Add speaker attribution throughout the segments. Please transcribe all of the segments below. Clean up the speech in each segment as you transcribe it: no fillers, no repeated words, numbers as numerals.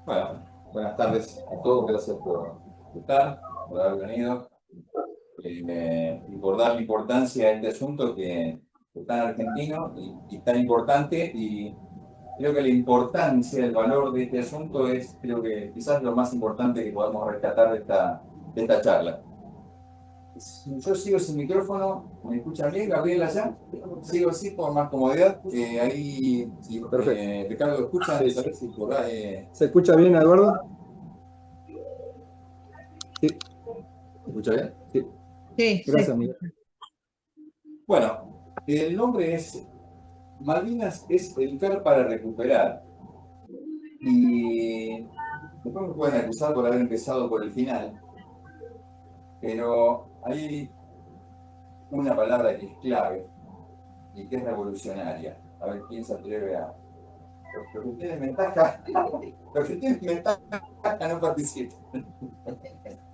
Speaker 1: Bueno, buenas tardes a todos, gracias por estar, por haber venido y por dar la importancia a este asunto que es tan argentino y tan importante. Y creo que la importancia, el valor de este asunto es, creo que quizás lo más importante que podemos rescatar de esta charla. Yo sigo sin micrófono, ¿me escuchan bien, Gabriela, ya? Sigo así por más comodidad. Ahí, si, Ricardo, ¿escuchan?
Speaker 2: Sí.
Speaker 1: A ver si por ahí,
Speaker 2: ¿Se escucha bien, Eduardo? Sí.
Speaker 1: ¿se escucha bien?
Speaker 2: Sí.
Speaker 3: Sí,
Speaker 2: Gracias, Miguel.
Speaker 1: Bueno, el nombre es Malvinas es educar para recuperar. Y después me pueden acusar por haber empezado por el final, pero hay una palabra que es clave y que es revolucionaria. A ver quién se atreve a. Los que tienen ventaja, los que tienen ventaja no participan.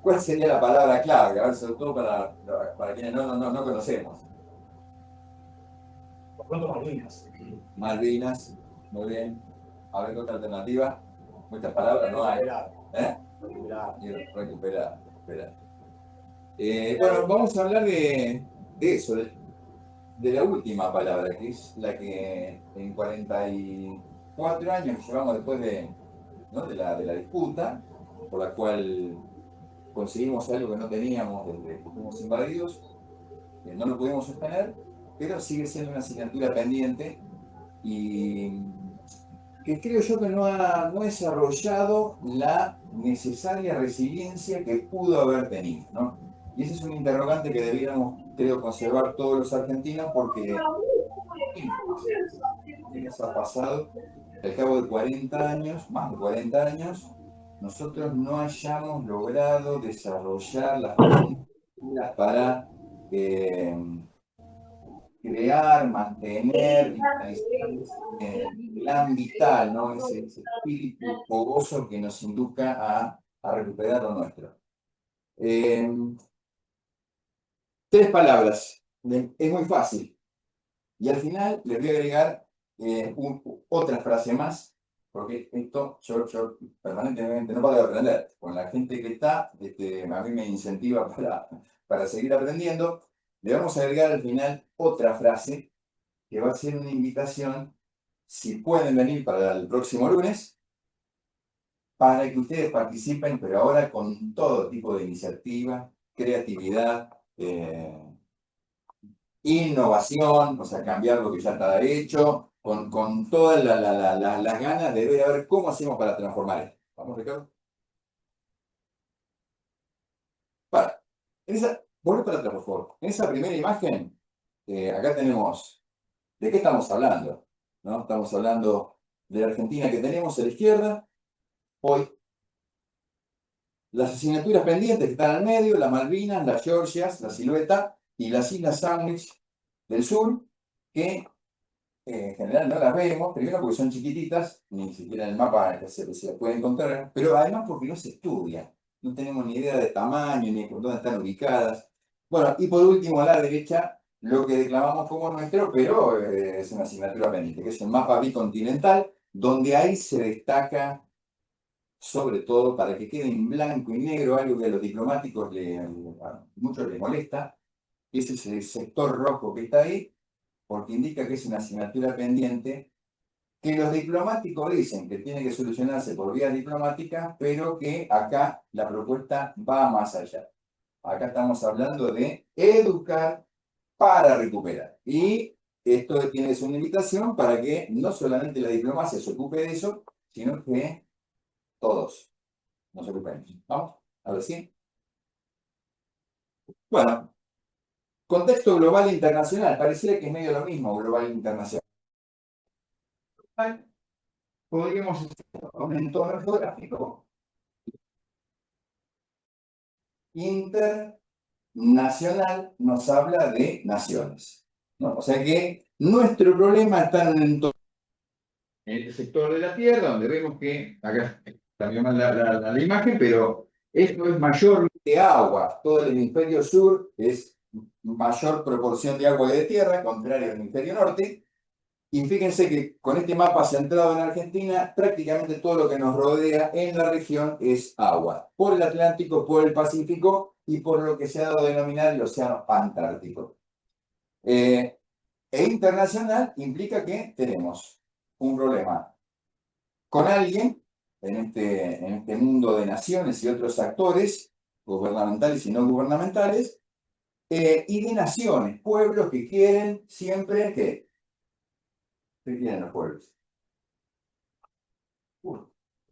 Speaker 1: ¿Cuál sería la palabra clave? A ver, sobre todo para quienes no conocemos.
Speaker 4: Por pronto Malvinas.
Speaker 1: Malvinas, muy bien. A ver, otra alternativa. Muchas palabras no hay. Recuperar. Bueno, vamos a hablar de eso, de la última palabra, que es la que en 44 años que llevamos después ¿no? de la disputa, por la cual conseguimos algo que no teníamos desde que fuimos invadidos, no lo pudimos sostener, pero sigue siendo una asignatura pendiente y que creo yo que no ha desarrollado la necesaria resiliencia que pudo haber tenido, ¿no? Y ese es un interrogante que deberíamos, creo, conservar todos los argentinos porque ¿qué nos ha pasado? Al cabo de 40 años, más de 40 años, nosotros no hayamos logrado desarrollar las políticas para crear, mantener, vitalizar el plan vital, ¿no? Ese espíritu fogoso que nos induzca a recuperar lo nuestro. Tres palabras, es muy fácil. Y al final les voy a agregar otra frase más, porque esto yo permanentemente no paro de aprender. Con la gente que está, a mí me incentiva para seguir aprendiendo. Le vamos a agregar al final otra frase que va a ser una invitación, si pueden venir para el próximo lunes, para que ustedes participen, pero ahora con todo tipo de iniciativa, creatividad, innovación, o sea, cambiar lo que ya está hecho, con todas las ganas de ver cómo hacemos para transformar esto. ¿Vamos, Ricardo? Vuelve para atrás, por favor. En esa primera imagen, acá tenemos, ¿de qué estamos hablando? ¿No? Estamos hablando de la Argentina que tenemos a la izquierda, hoy. Las asignaturas pendientes que están al medio, las Malvinas, las Georgias, la Silueta y las Islas Sandwich del sur, que en general no las vemos, primero porque son chiquititas, ni siquiera en el mapa se las puede encontrar, pero además porque no se estudia, no tenemos ni idea de tamaño ni de por dónde están ubicadas. Bueno, y por último a la derecha, lo que declamamos como nuestro, pero es una asignatura pendiente, que es el mapa bicontinental, donde ahí se destaca, sobre todo para que quede en blanco y negro, algo que a los diplomáticos a muchos les molesta, que es ese sector rojo que está ahí, porque indica que es una asignatura pendiente que los diplomáticos dicen que tiene que solucionarse por vía diplomática, pero que acá la propuesta va más allá. Acá estamos hablando de educar para recuperar. Y esto tiene que ser una invitación para que no solamente la diplomacia se ocupe de eso, sino que todos nos ocupemos. ¿Vamos? A ver si. Bueno, contexto global e internacional. Pareciera que es medio lo mismo, global e internacional. Podríamos hacer un entorno geográfico internacional, nos habla de naciones, ¿no? O sea que nuestro problema está en el entorno, en este sector de la Tierra, donde vemos que, acá cambió mal la imagen, pero esto es mayormente agua. Todo el hemisferio sur es mayor proporción de agua que de tierra, contrario al hemisferio norte. Y fíjense que con este mapa centrado en Argentina, prácticamente todo lo que nos rodea en la región es agua, por el Atlántico, por el Pacífico y por lo que se ha dado a denominar el Océano Antártico. E internacional implica que tenemos un problema con alguien en este mundo de naciones y otros actores, gubernamentales y no gubernamentales, y de naciones, pueblos que quieren siempre que, ¿qué quieren los pueblos?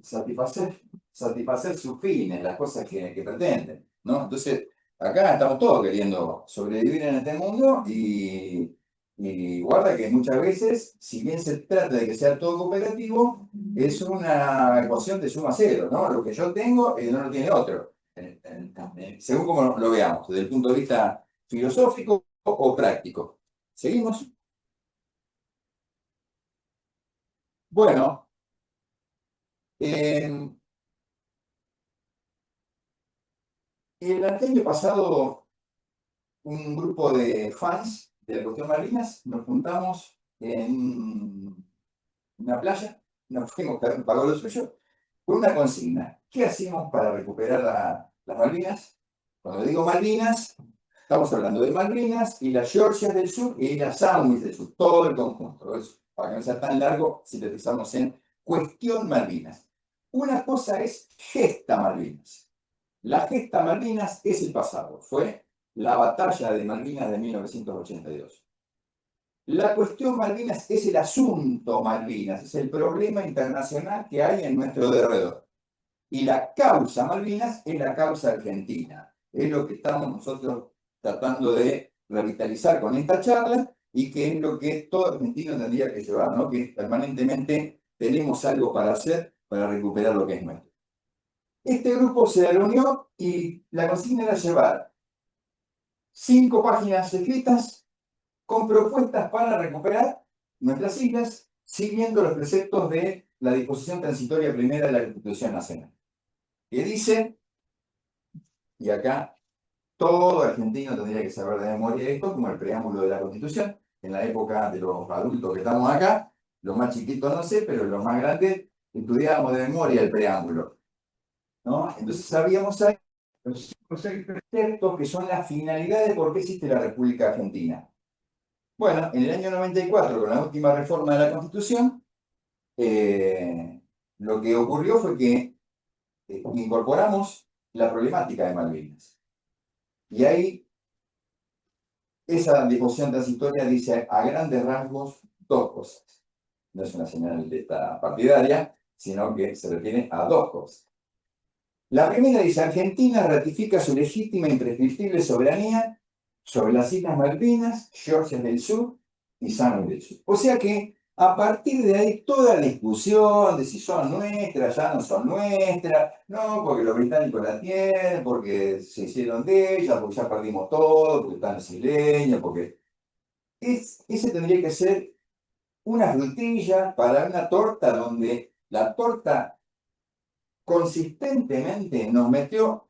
Speaker 1: Satisfacer, satisfacer sus fines, las cosas que pretenden, ¿no? Entonces, acá estamos todos queriendo sobrevivir en este mundo y guarda que muchas veces, si bien se trata de que sea todo cooperativo, es una ecuación de suma cero, ¿no? Lo que yo tengo no lo tiene otro, según como lo veamos, desde el punto de vista filosófico o práctico. ¿Seguimos? Bueno, eh, el año pasado un grupo de fans de la cuestión Malvinas, nos juntamos en una playa, nos fuimos, cada uno pagó lo suyo, con una consigna. ¿Qué hacemos para recuperar las Malvinas? Cuando digo Malvinas, estamos hablando de Malvinas y las Georgias del Sur y las Sandwich del Sur, todo el conjunto. Eso, para que no sea tan largo, sintetizamos en cuestión Malvinas. Una cosa es gesta Malvinas. La gesta Malvinas es el pasado, fue la batalla de Malvinas de 1982. La cuestión Malvinas es el asunto Malvinas, es el problema internacional que hay en nuestro derredor. Y la causa Malvinas es la causa argentina. Es lo que estamos nosotros tratando de revitalizar con esta charla y que es lo que todo argentino tendría que llevar, ¿no? Que permanentemente tenemos algo para hacer para recuperar lo que es nuestro. Este grupo se reunió y la consigna era llevar 5 páginas escritas con propuestas para recuperar nuestras islas, siguiendo los preceptos de la disposición transitoria primera de la Constitución Nacional, que dice, y acá todo argentino tendría que saber de memoria esto, como el preámbulo de la Constitución, en la época de los adultos que estamos acá, los más chiquitos no sé, pero los más grandes estudiábamos de memoria el preámbulo, ¿no? Entonces sabíamos ahí los 6 preceptos que son la finalidad de por qué existe la República Argentina. Bueno, en el año 94, con la última reforma de la Constitución, lo que ocurrió fue que incorporamos la problemática de Malvinas. Y ahí esa disposición transitoria dice a grandes rasgos 2 cosas. No es una señal de esta partidaria, sino que se refiere a 2 cosas. La primera dice, Argentina ratifica su legítima e imprescriptible soberanía sobre las Islas Malvinas, Georgias del Sur y Sandwich del Sur. O sea que a partir de ahí toda la discusión de si son nuestras, ya no son nuestras, no, porque los británicos la tienen, porque se hicieron de ellas, porque ya perdimos todo, porque están los isleños, porque... ese tendría que ser una frutilla para una torta donde la torta consistentemente nos metió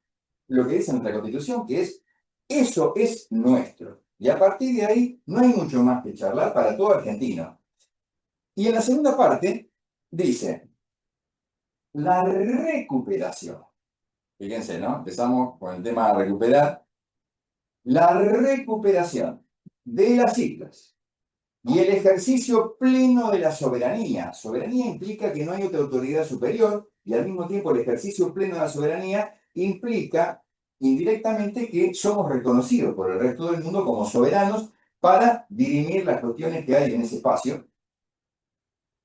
Speaker 1: lo que dice nuestra Constitución, que es, eso es nuestro. Y a partir de ahí no hay mucho más que charlar para todo argentino. Y en la segunda parte dice, la recuperación. Fíjense, ¿no? Empezamos con el tema de recuperar. La recuperación de las islas y el ejercicio pleno de la soberanía. Soberanía implica que no hay otra autoridad superior y al mismo tiempo el ejercicio pleno de la soberanía implica indirectamente que somos reconocidos por el resto del mundo como soberanos para dirimir las cuestiones que hay en ese espacio.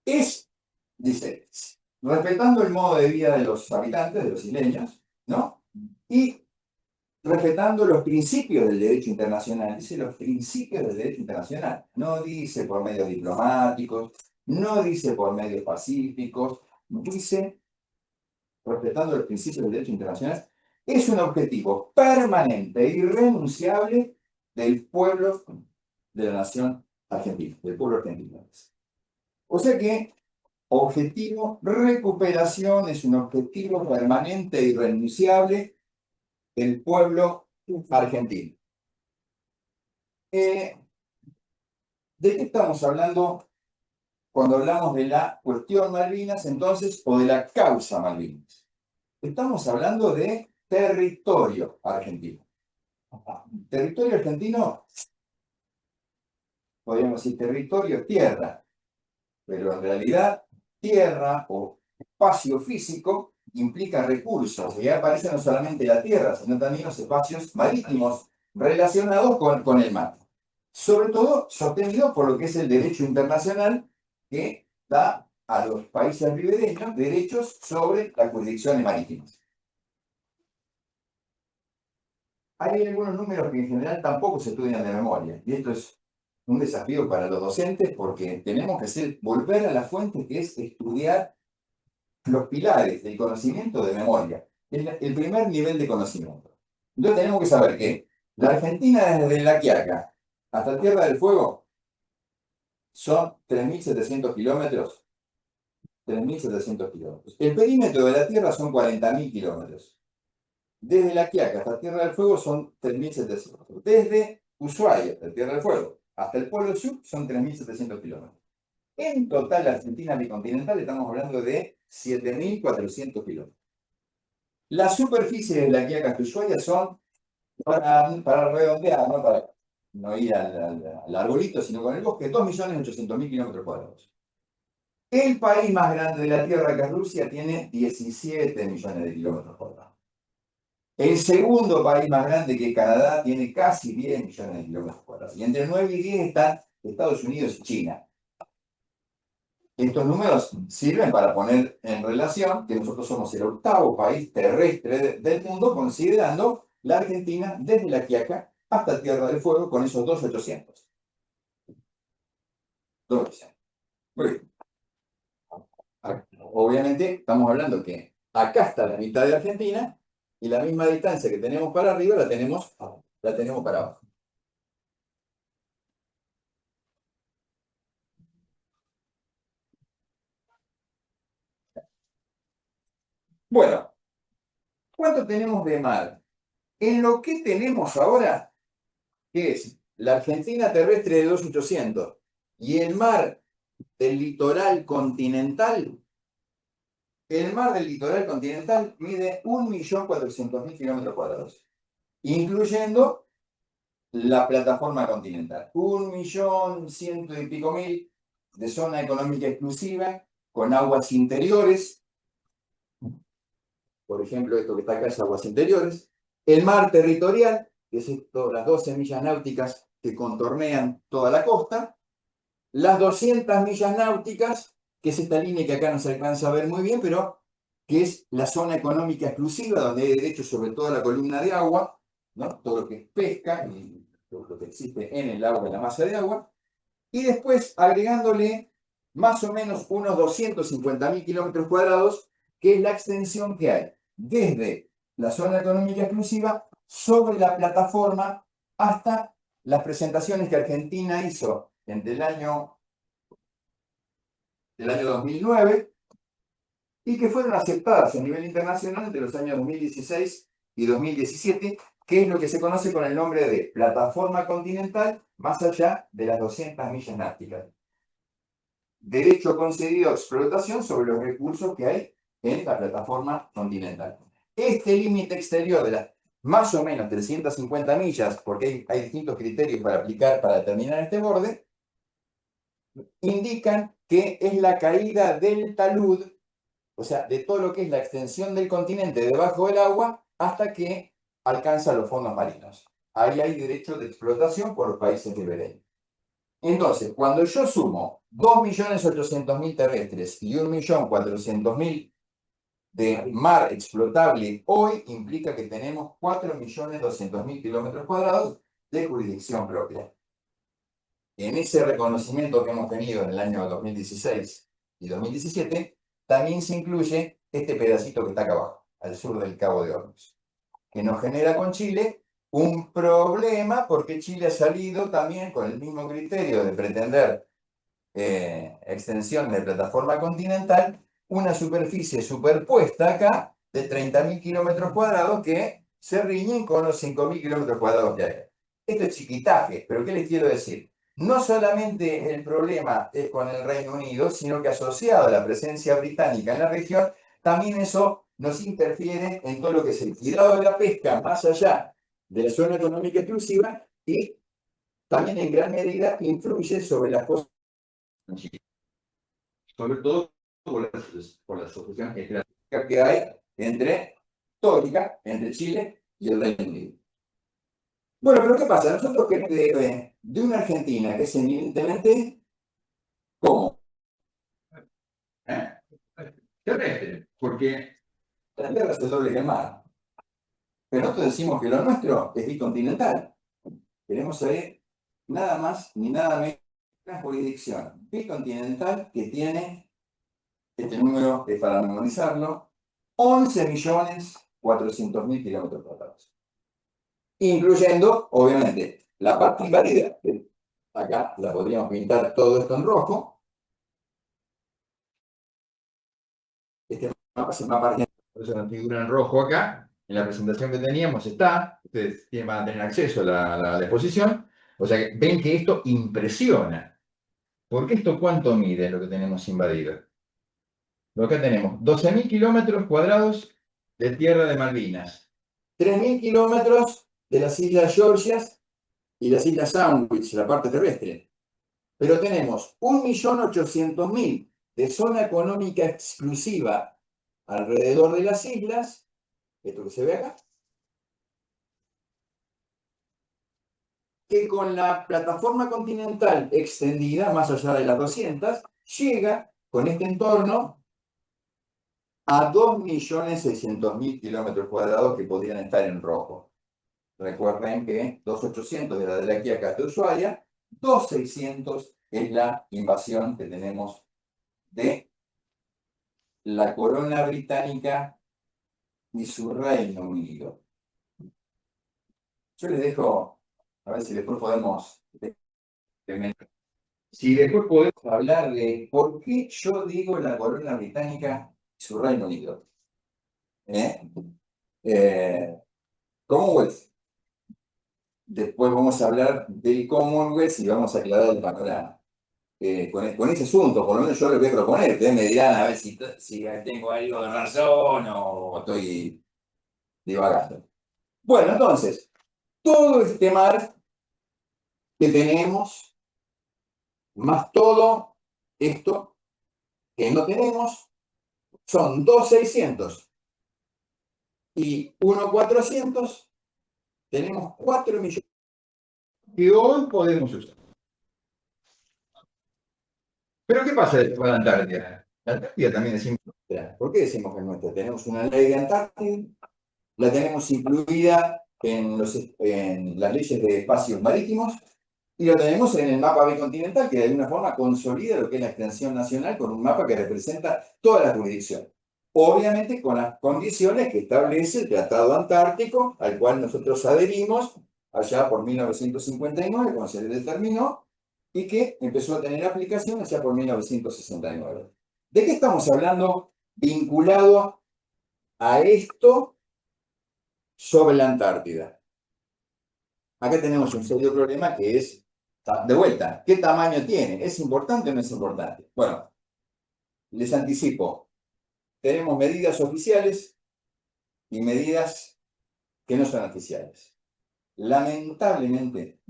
Speaker 1: Es, dice, respetando el modo de vida de los habitantes, de los isleños, ¿no? Y respetando los principios del derecho internacional. Dice los principios del derecho internacional. No dice por medios diplomáticos, no dice por medios pacíficos, dice respetando los principios del derecho internacional. Es un objetivo permanente e irrenunciable del pueblo de la nación argentina, del pueblo argentino. O sea que objetivo recuperación es un objetivo permanente e irrenunciable del pueblo argentino. ¿De qué estamos hablando cuando hablamos de la cuestión Malvinas, entonces, o de la causa Malvinas? Estamos hablando de territorio argentino. Territorio argentino, podríamos decir territorio, tierra, pero en realidad tierra o espacio físico implica recursos, y aparece no solamente la tierra, sino también los espacios marítimos relacionados con el mar. Sobre todo sostenido por lo que es el derecho internacional que da a los países ribereños derechos sobre las jurisdicciones marítimas. Hay algunos números que en general tampoco se estudian de memoria, y esto es un desafío para los docentes porque tenemos que volver a la fuente, que es estudiar los pilares del conocimiento de memoria, el primer nivel de conocimiento. Entonces tenemos que saber que la Argentina desde La Quiaca hasta Tierra del Fuego son 3.700 kilómetros. 3.700 kilómetros. El perímetro de la Tierra son 40.000 kilómetros. Desde La Quiaca hasta Tierra del Fuego son 3.700. Desde Ushuaia, hasta Tierra del Fuego, hasta el Polo Sur son 3.700 kilómetros. En total, la Argentina bicontinental estamos hablando de 7.400 kilómetros. La superficie de La Quiaca hasta Ushuaia son, para redondear, no para no ir al arbolito, sino con el bosque, 2.800.000 kilómetros cuadrados. El país más grande de la Tierra, que es Rusia, tiene 17 millones de kilómetros cuadrados. El segundo país más grande, que es Canadá, tiene casi 10 millones de kilómetros cuadrados. Y entre 9 y 10 están Estados Unidos y China. Estos números sirven para poner en relación que nosotros somos el octavo país terrestre del mundo, considerando la Argentina desde La Quiaca hasta Tierra del Fuego con esos 2.800. 2.800. Muy bien. Obviamente estamos hablando que acá está la mitad de Argentina y la misma distancia que tenemos para arriba la tenemos para abajo. Bueno, ¿cuánto tenemos de mar? En lo que tenemos ahora, que es la Argentina terrestre de 2.800 y el mar del litoral continental, el mar del litoral continental mide 1.400.000 kilómetros cuadrados, incluyendo la plataforma continental. 1.100.000 y pico de zona económica exclusiva, con aguas interiores. Por ejemplo, esto que está acá es aguas interiores. El mar territorial, que es esto, las 12 millas náuticas que contornean toda la costa. Las 200 millas náuticas, que es esta línea que acá no se alcanza a ver muy bien, pero que es la zona económica exclusiva, donde hay derecho sobre toda la columna de agua, ¿no? Todo lo que es pesca y lo que existe en el agua, en la masa de agua. Y después agregándole más o menos unos 250.000 kilómetros cuadrados, que es la extensión que hay desde la zona económica exclusiva sobre la plataforma hasta las presentaciones que Argentina hizo entre el año 2009 y que fueron aceptadas a nivel internacional entre los años 2016 y 2017, que es lo que se conoce con el nombre de plataforma continental más allá de las 200 millas náuticas. Derecho concedido a explotación sobre los recursos que hay en la plataforma continental. Este límite exterior de las más o menos 350 millas, porque hay distintos criterios para aplicar, para determinar este borde, indican que es la caída del talud, o sea, de todo lo que es la extensión del continente debajo del agua hasta que alcanza los fondos marinos. Ahí hay derecho de explotación por los países ribereños. Entonces, cuando yo sumo 2.800.000 terrestres y 1.400.000 de mar explotable, hoy implica que tenemos 4.200.000 kilómetros cuadrados de jurisdicción propia. En ese reconocimiento que hemos tenido en el año 2016 y 2017, también se incluye este pedacito que está acá abajo, al sur del Cabo de Hornos, que nos genera con Chile un problema porque Chile ha salido también con el mismo criterio de pretender extensión de plataforma continental, una superficie superpuesta acá de 30.000 kilómetros cuadrados que se riñen con los 5.000 kilómetros cuadrados que hay. Esto es chiquitaje, pero ¿qué les quiero decir? no solamente el problema es con el Reino Unido, sino que asociado a la presencia británica en la región, también eso nos interfiere en todo lo que es el cuidado de la pesca más allá de la zona económica exclusiva y también en gran medida influye sobre las cosas, sobre todo por la asociación estratégica que hay histórica entre Chile y el Reino Unido. Bueno, pero ¿qué pasa? Nosotros queremos de una Argentina que es evidentemente ¿cómo? ¿Eh? Terrestre, porque la tierra es el doble que el mar. Pero nosotros decimos que lo nuestro es bicontinental. Queremos saber nada más ni nada menos que una jurisdicción bicontinental que tiene, este número es para memorizarlo, 11.400.000 kilómetros cuadrados. Incluyendo, obviamente, la parte invadida, que acá la podríamos pintar todo esto en rojo. Este mapa es el mapa argentino, por eso la figura en rojo acá. En la presentación que teníamos está, ustedes van a tener acceso a la exposición. O sea, ven que esto impresiona. Porque esto ¿cuánto mide lo que tenemos invadido? Lo que tenemos, 12.000 kilómetros cuadrados de tierra de Malvinas, 3.000 kilómetros de las Islas Georgias y las Islas Sandwich, la parte terrestre. Pero tenemos 1.800.000 de zona económica exclusiva alrededor de las islas, esto que se ve acá, que con la plataforma continental extendida, más allá de las 200, llega con este entorno a 2.600.000 kilómetros cuadrados que podrían estar en rojo. Recuerden que 2.800 de la de aquí acá hasta Ushuaia, 2.600 es la invasión que tenemos de la corona británica y su Reino Unido. Yo les dejo, a ver si después podemos, si después podemos hablar de por qué yo digo la corona británica y su Reino Unido. Commonwealth. Después vamos a hablar del Commonwealth y vamos a aclarar el panorama. Con ese asunto, por lo menos yo lo voy a proponer. Ustedes me dirán a ver si tengo algo de razón o estoy divagando. Bueno, entonces, todo este mar que tenemos, más todo esto que no tenemos, son 2.600 y 1.400, tenemos 4 millones que hoy podemos usar. Pero ¿qué pasa después de la Antártida? La Antártida también es nuestra. ¿Por qué decimos que es nuestra? Tenemos una ley de Antártida, la tenemos incluida en las leyes de espacios marítimos y lo tenemos en el mapa bicontinental, que de alguna forma consolida lo que es la extensión nacional con un mapa que representa toda la jurisdicción. Obviamente con las condiciones que establece el Tratado Antártico, al cual nosotros adherimos allá por 1959, cuando se determinó, y que empezó a tener aplicación allá por 1969. ¿De qué estamos hablando vinculado a esto sobre la Antártida? Acá tenemos un serio problema que es, de vuelta, ¿qué tamaño tiene? ¿Es importante o no es importante? Bueno, les anticipo, tenemos medidas oficiales y medidas que no son oficiales. Lamentablemente,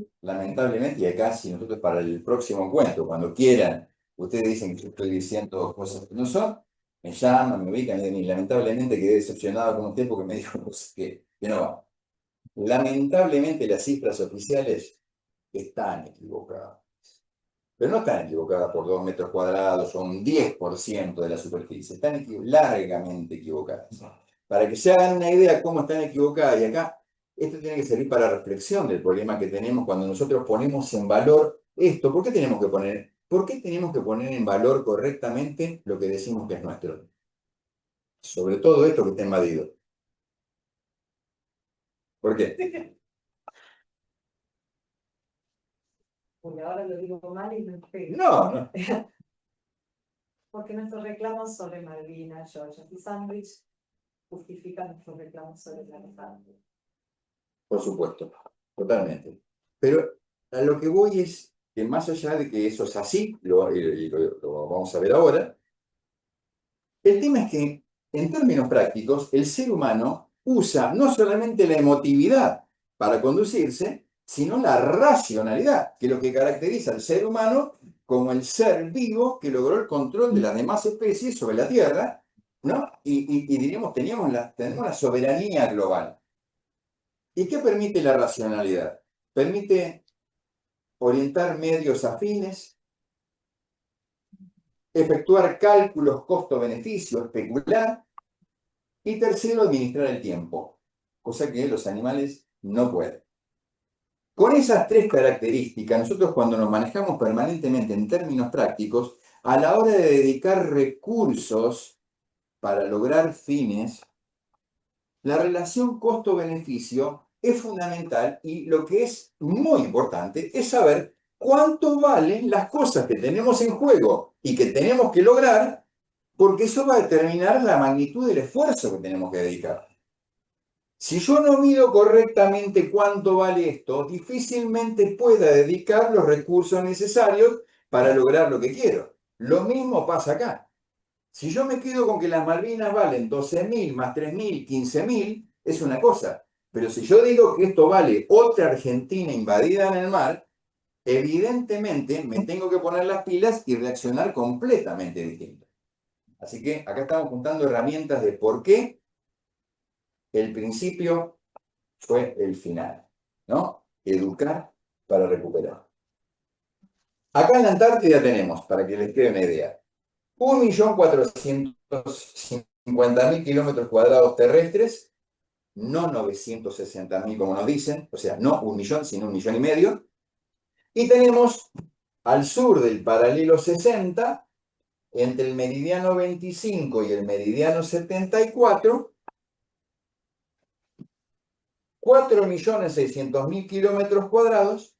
Speaker 1: y acá si nosotros para el próximo encuentro, cuando quieran, ustedes dicen que yo estoy diciendo cosas que no son, me llaman, me ubican y lamentablemente quedé decepcionado con usted porque me dijo cosas que no van. Lamentablemente las cifras oficiales están equivocadas. Pero no están equivocadas por 2 metros cuadrados o un 10% de la superficie, están largamente equivocadas. Para que se hagan una idea de cómo están equivocadas, y acá esto tiene que servir para reflexión del problema que tenemos cuando nosotros ponemos en valor esto. ¿Por qué tenemos que poner en valor correctamente lo que decimos que es nuestro? Sobre todo esto que está invadido. ¿Por qué?
Speaker 2: Porque ahora lo digo mal y no pego.
Speaker 1: No.
Speaker 2: Porque nuestros reclamos sobre Malvinas, Georgia y Sandwich justifican nuestros reclamos sobre la Antártida.
Speaker 1: Por supuesto, totalmente. Pero a lo que voy es que más allá de que eso es así, lo vamos a ver ahora, el tema es que, en términos prácticos, el ser humano usa no solamente la emotividad para conducirse, sino la racionalidad, que es lo que caracteriza al ser humano como el ser vivo que logró el control de las demás especies sobre la Tierra, ¿no? Y diríamos, tenemos la soberanía global. ¿Y qué permite la racionalidad? Permite orientar medios afines, efectuar cálculos costo-beneficio, especular, y tercero, administrar el tiempo, cosa que los animales no pueden. Con esas tres características, nosotros cuando nos manejamos permanentemente en términos prácticos, a la hora de dedicar recursos para lograr fines, la relación costo-beneficio es fundamental y lo que es muy importante es saber cuánto valen las cosas que tenemos en juego y que tenemos que lograr, porque eso va a determinar la magnitud del esfuerzo que tenemos que dedicar. Si yo no mido correctamente cuánto vale esto, difícilmente pueda dedicar los recursos necesarios para lograr lo que quiero. Lo mismo pasa acá. Si yo me quedo con que las Malvinas valen 12.000 más 3.000, 15.000, es una cosa. Pero si yo digo que esto vale otra Argentina invadida en el mar, evidentemente me tengo que poner las pilas y reaccionar completamente distinto. Así que acá estamos juntando herramientas de por qué el principio fue el final, ¿no? Educar para recuperar. Acá en la Antártida tenemos, para que les quede una idea, 1.450.000 kilómetros cuadrados terrestres, no 960.000 como nos dicen, o sea, no 1.000.000, sino 1.500.000. Y tenemos al sur del paralelo 60, entre el meridiano 25 y el meridiano 74, 4.600.000 kilómetros cuadrados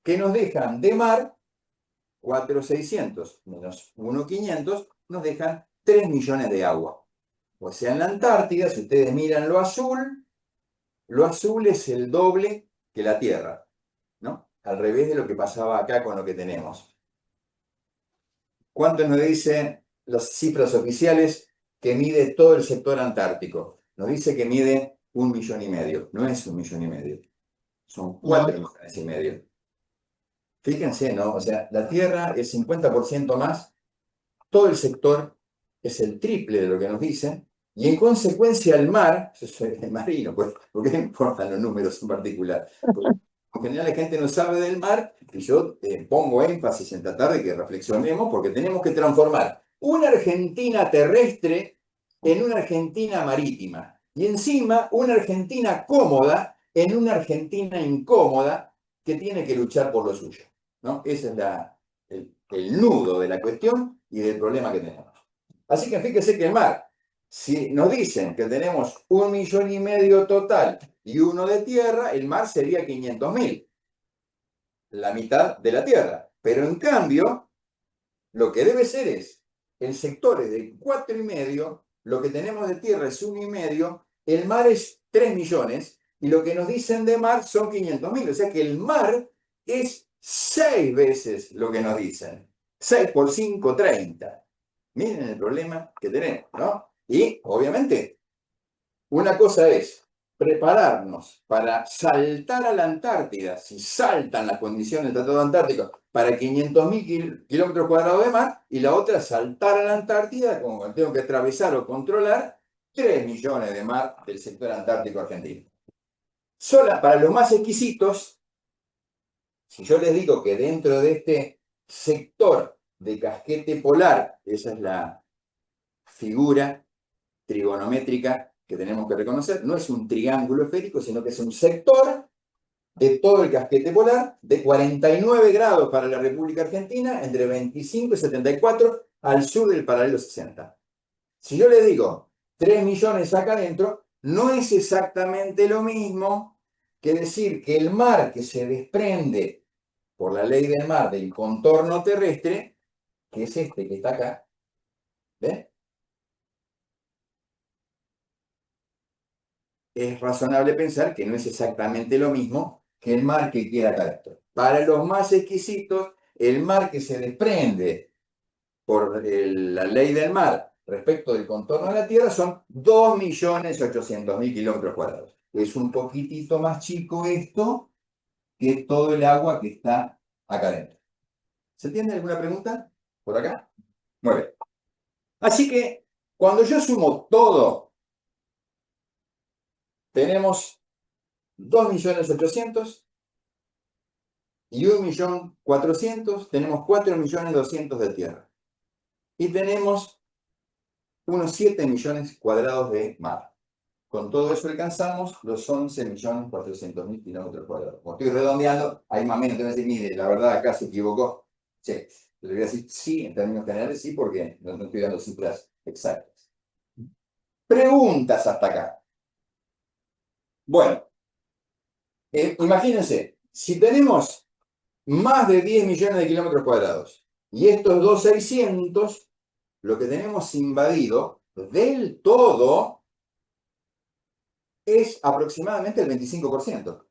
Speaker 1: que nos dejan de mar 4.600 menos 1.500 nos dejan 3 millones de agua. O sea, en la Antártida, si ustedes miran lo azul es el doble que la Tierra, ¿no? Al revés de lo que pasaba acá con lo que tenemos. ¿Cuánto nos dicen las cifras oficiales que mide todo el sector antártico? Nos dice que mide 1,5 millones, no es 1,5 millones, son 4,5 millones. Fíjense, ¿no? O sea, la Tierra es 50% más, todo el sector es el triple de lo que nos dicen, y en consecuencia el mar, el marino, pues, ¿por qué me importan los números en particular? Porque en general la gente no sabe del mar, y yo pongo énfasis en tratar de que reflexionemos, porque tenemos que transformar una Argentina terrestre en una Argentina marítima, y encima una Argentina cómoda en una Argentina incómoda que tiene que luchar por lo suyo, ¿no? Ese es el nudo de la cuestión y del problema que tenemos. Así que fíjese que el mar, si nos dicen que tenemos 1,5 millones total y uno de tierra, el mar sería 500.000, la mitad de la tierra. Pero en cambio, lo que debe ser es, el sector es de 4,5, lo que tenemos de tierra es 1,5, el mar es 3 millones y lo que nos dicen de mar son 500.000. O sea que el mar es 6 veces lo que nos dicen. 6 por 5, 30. Miren el problema que tenemos, ¿no? Y obviamente, una cosa es prepararnos para saltar a la Antártida, si saltan las condiciones del Tratado Antártico, para 500.000 kilómetros cuadrados de mar, y la otra saltar a la Antártida, como tengo que atravesar o controlar 3 millones de mar del sector antártico argentino. Sola, para los más exquisitos, si yo les digo que dentro de este sector de casquete polar, esa es la figura trigonométrica que tenemos que reconocer, no es un triángulo esférico, sino que es un sector de todo el casquete polar de 49 grados para la República Argentina, entre 25 y 74 al sur del paralelo 60. Si yo les digo 3 millones acá adentro, no es exactamente lo mismo que decir que el mar que se desprende por la ley del mar del contorno terrestre, que es este que está acá, ¿ves? Es razonable pensar que no es exactamente lo mismo que el mar que queda acá adentro. Para los más exquisitos, el mar que se desprende por la ley del mar respecto del contorno de la Tierra son 2.800.000 kilómetros cuadrados. Es un poquitito más chico esto que todo el agua que está acá adentro. ¿Se entiende alguna pregunta por acá? Muy bien. Así que cuando yo sumo todo, tenemos 2.800.000 y 1.400.000, tenemos 4.200.000 de tierra. Y tenemos unos 7 millones cuadrados de mar. Con todo eso alcanzamos los 11.400.000 kilómetros cuadrados. Como estoy redondeando, hay más o menos, te voy a decir, mire, la verdad acá se equivocó. Sí, le voy a decir sí, en términos generales sí, porque no estoy dando cifras exactas. Preguntas hasta acá. Bueno, imagínense, si tenemos más de 10 millones de kilómetros cuadrados y estos 2.600, lo que tenemos invadido del todo es aproximadamente el 25%.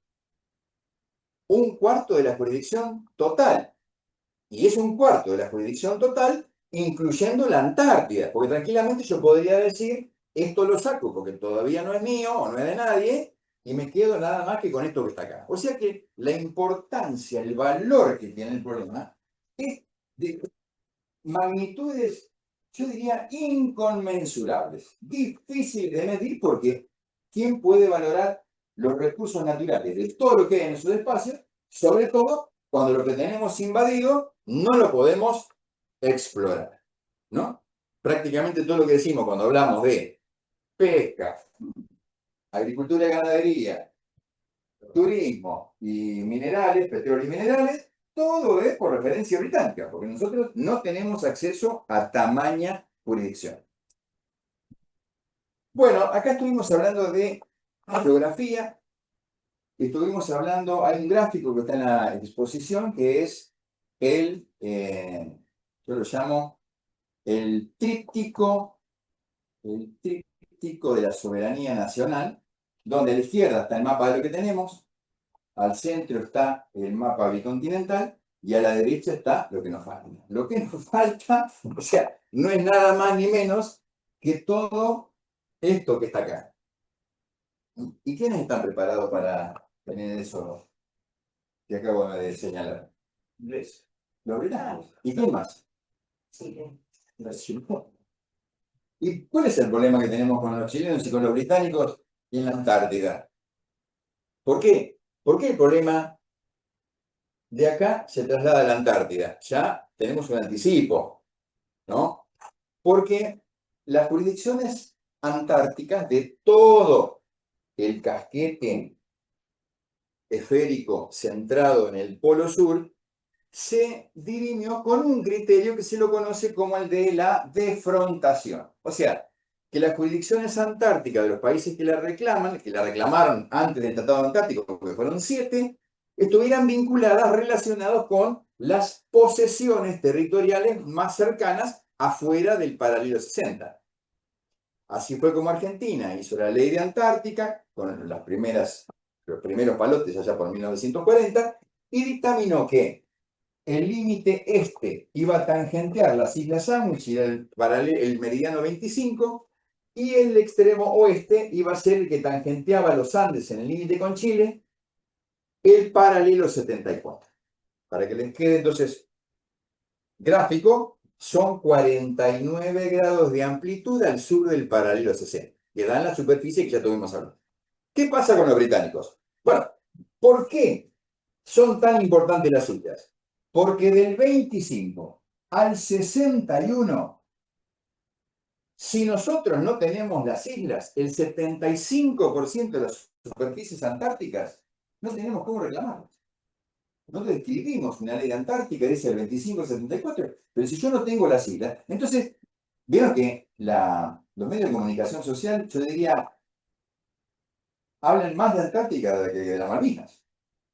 Speaker 1: Un cuarto de la jurisdicción total. Y es un cuarto de la jurisdicción total, incluyendo la Antártida. Porque tranquilamente yo podría decir, esto lo saco porque todavía no es mío o no es de nadie, y me quedo nada más que con esto que está acá. O sea que la importancia, el valor que tiene el problema es de magnitudes, yo diría, inconmensurables. Difícil de medir porque ¿quién puede valorar los recursos naturales de todo lo que hay en su espacio? Sobre todo cuando lo que tenemos invadido no lo podemos explorar, ¿no? Prácticamente todo lo que decimos cuando hablamos de pesca, agricultura y ganadería, turismo y minerales, petróleo y minerales, todo es por referencia británica, porque nosotros no tenemos acceso a tamaña jurisdicción. Bueno, acá estuvimos hablando de geografía, estuvimos hablando, hay un gráfico que está en la exposición que es yo lo llamo el tríptico de la soberanía nacional, donde a la izquierda está el mapa de lo que tenemos, al centro está el mapa bicontinental y a la derecha está lo que nos falta. Lo que nos falta, o sea, no es nada más ni menos que todo esto que está acá. ¿Y quiénes están preparados para tener eso que acabo de señalar? Los británicos. ¿Y quién más? Los chilenos. ¿Y cuál es el problema que tenemos con los chilenos y con los británicos en la Antártida? ¿Por qué? ¿Por qué el problema de acá se traslada a la Antártida? Ya tenemos un anticipo, ¿no? Porque las jurisdicciones antárticas de todo el casquete esférico centrado en el polo sur se dirimió con un criterio que se lo conoce como el de la defrontación. O sea, que las jurisdicciones antárticas de los países que la reclaman, que la reclamaron antes del Tratado Antártico, porque fueron 7, estuvieran vinculadas, relacionadas con las posesiones territoriales más cercanas afuera del paralelo 60. Así fue como Argentina hizo la ley de Antártica, con los primeros palotes allá por 1940, y dictaminó que el límite este iba a tangentear las Islas Sandwich y el meridiano 25, y el extremo oeste iba a ser el que tangenteaba los Andes en el límite con Chile, el paralelo 74. Para que les quede entonces gráfico, son 49 grados de amplitud al sur del paralelo 60, que dan la superficie que ya tuvimos hablando. ¿Qué pasa con los británicos? Bueno, ¿por qué son tan importantes las islas? Porque del 25 al 61, si nosotros no tenemos las islas, el 75% de las superficies antárticas, no tenemos cómo reclamarlas. Nosotros escribimos una ley de Antártica, dice el 25 al 74, pero si yo no tengo las islas, entonces, vieron que los medios de comunicación social, yo diría, hablan más de Antártica que de las Malvinas.